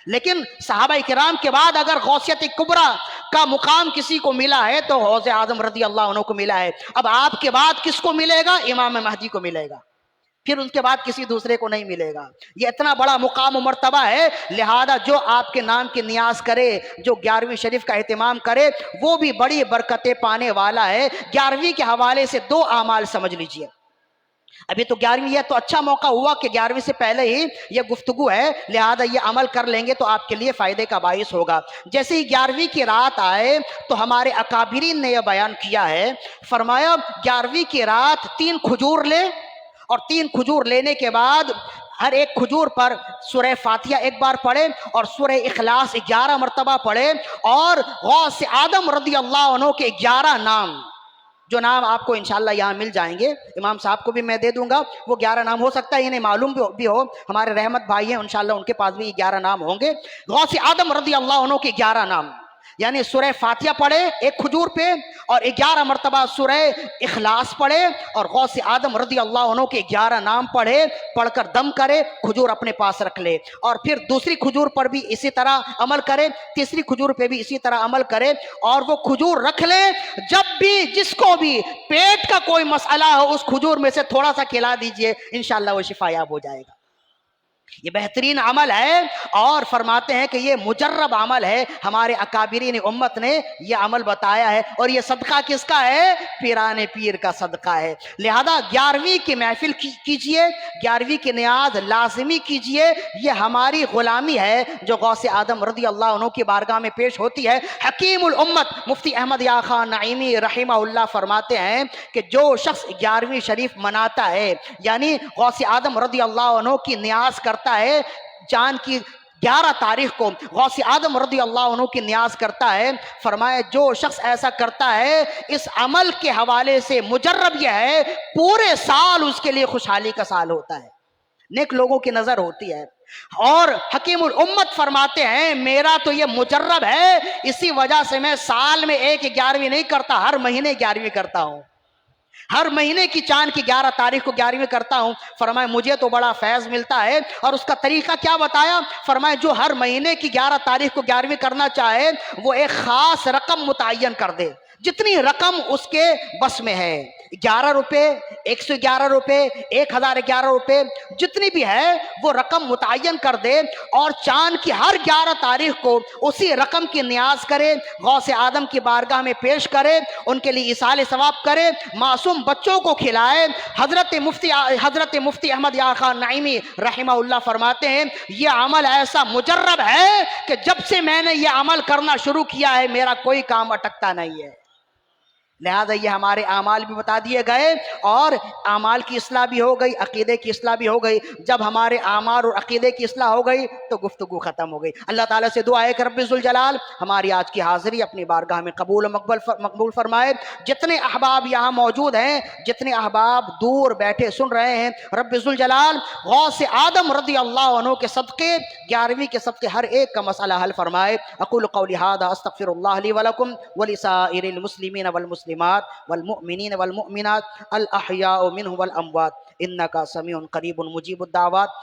لیکن صحابہ کرام کے بعد اگر غوثیت کبریٰ کا مقام کسی کو ملا ہے تو غوث آدم رضی اللہ عنہ کو ملا ہے۔ اب آپ کے بعد کس کو ملے گا؟ امام مہدی کو ملے گا، پھر ان کے بعد کسی دوسرے کو نہیں ملے گا۔ یہ اتنا بڑا مقام و مرتبہ ہے، لہذا جو آپ کے نام کی نیاز کرے، جو 11ویں شریف کا اہتمام کرے، وہ بھی بڑی برکتیں پانے والا ہے۔ 11ویں کے حوالے سے 2 اعمال سمجھ لیجئے۔ ابھی تو 11ویں ہے تو اچھا موقع ہوا کہ 11ویں سے پہلے ہی یہ گفتگو ہے، لہذا یہ عمل کر لیں گے تو آپ کے لیے فائدے کا باعث ہوگا۔ جیسے ہی 11ویں کی رات آئے تو ہمارے اکابرین نے یہ بیان کیا ہے، فرمایا 11ویں کی رات 3 کھجور لے، اور 3 کھجور لینے کے بعد ہر ایک کھجور پر سورہ فاتحہ ایک بار پڑھے اور سورہ اخلاص 11 مرتبہ پڑھے، اور غوث آدم رضی اللہ عنہ کے 11 نام، جو نام آپ کو انشاءاللہ یہاں مل جائیں گے، امام صاحب کو بھی میں دے دوں گا، وہ 11 نام ہو سکتا ہے انہیں معلوم بھی ہو، ہمارے رحمت بھائی ہیں انشاءاللہ ان کے پاس بھی 11 نام ہوں گے۔ غوث آدم رضی اللہ عنہ کے 11 نام، یعنی سورہ فاتحہ پڑھے ایک کھجور پہ، اور 11 مرتبہ سورہ اخلاص پڑھے، اور غوث آدم رضی اللہ عنہ کے 11 نام پڑھے، پڑھ کر دم کرے، کھجور اپنے پاس رکھ لے، اور پھر دوسری کھجور پر بھی اسی طرح عمل کرے، تیسری کھجور پہ بھی اسی طرح عمل کرے، اور وہ کھجور رکھ لے۔ جب بھی جس کو بھی پیٹ کا کوئی مسئلہ ہو اس کھجور میں سے تھوڑا سا کھلا دیجئے، انشاءاللہ وہ شفا یاب ہو جائے گا۔ یہ بہترین عمل ہے، اور فرماتے ہیں کہ یہ مجرب عمل ہے، ہمارے اکابرین امت نے یہ عمل بتایا ہے، اور یہ صدقہ کس کا ہے؟ پیران پیر کا صدقہ ہے۔ لہذا 11ویں کی محفل کیجئے، 11ویں کی نیاز لازمی کیجئے، یہ ہماری غلامی ہے جو غوث آدم رضی اللہ عنہ کی بارگاہ میں پیش ہوتی ہے۔ حکیم الامت مفتی احمد یا خان نعیمی رحمہ اللہ فرماتے ہیں کہ جو شخص 11ویں شریف مناتا ہے، یعنی غوث آدم رضی اللہ عنہ کی نیاز کرتا ہے، چاند کی 11 تاریخ کو غوث آدم رضی اللہ عنہ کی نیاز کرتا ہے، فرمایا جو شخص ایسا کرتا ہے اس عمل کے حوالے سے مجرب یہ ہے پورے سال اس کے لیے خوشحالی کا سال ہوتا ہے، نیک لوگوں کی نظر ہوتی ہے۔ اور حکیم الامت فرماتے ہیں میرا تو یہ مجرب ہے، اسی وجہ سے میں سال میں ایک 11ویں نہیں کرتا، ہر مہینے 11ویں کرتا ہوں، ہر مہینے کی چاند کی 11 تاریخ کو 11ویں کرتا ہوں۔ فرمایا مجھے تو بڑا فیض ملتا ہے، اور اس کا طریقہ کیا بتایا؟ فرمایا جو ہر مہینے کی 11 تاریخ کو 11ویں کرنا چاہے وہ ایک خاص رقم متعین کر دے، جتنی رقم اس کے بس میں ہے، 11 روپے، 111 روپے، 1011 روپے، جتنی بھی ہے وہ رقم متعین کر دے، اور چاند کی ہر 11 تاریخ کو اسی رقم کی نیاز کرے، غوث آدم کی بارگاہ میں پیش کرے، ان کے لیے ایصال ثواب کرے، معصوم بچوں کو کھلائے۔ حضرت مفتی احمد یا خان نعیمی رحمہ اللہ فرماتے ہیں یہ عمل ایسا مجرب ہے کہ جب سے میں نے یہ عمل کرنا شروع کیا ہے میرا کوئی کام اٹکتا نہیں ہے۔ لہذا یہ ہمارے اعمال بھی بتا دیے گئے اور اعمال کی اصلاح بھی ہو گئی، عقیدے کی اصلاح بھی ہو گئی۔ جب ہمارے اعمال اور عقیدے کی اصلاح ہو گئی تو گفتگو ختم ہو گئی۔ اللہ تعالیٰ سے دعا ہے کہ رب ذوالجلال ہماری آج کی حاضری اپنی بارگاہ میں قبول و مقبول فرمائے۔ جتنے احباب یہاں موجود ہیں، جتنے احباب دور بیٹھے سن رہے ہیں، رب ذوالجلال غوث آدم رضی اللہ عنہ کے صدقے، 11ویں کے صدقے ہر ایک کا مسئلہ حل فرمائے۔ اقول قولی ھذا استغفر اللہ لی ولکم ولسائر المسلمین والمسلمات والمؤمنین والمؤمنات الاحیاء منهم والاموات انک سمیع قریب مجیب الدعوات۔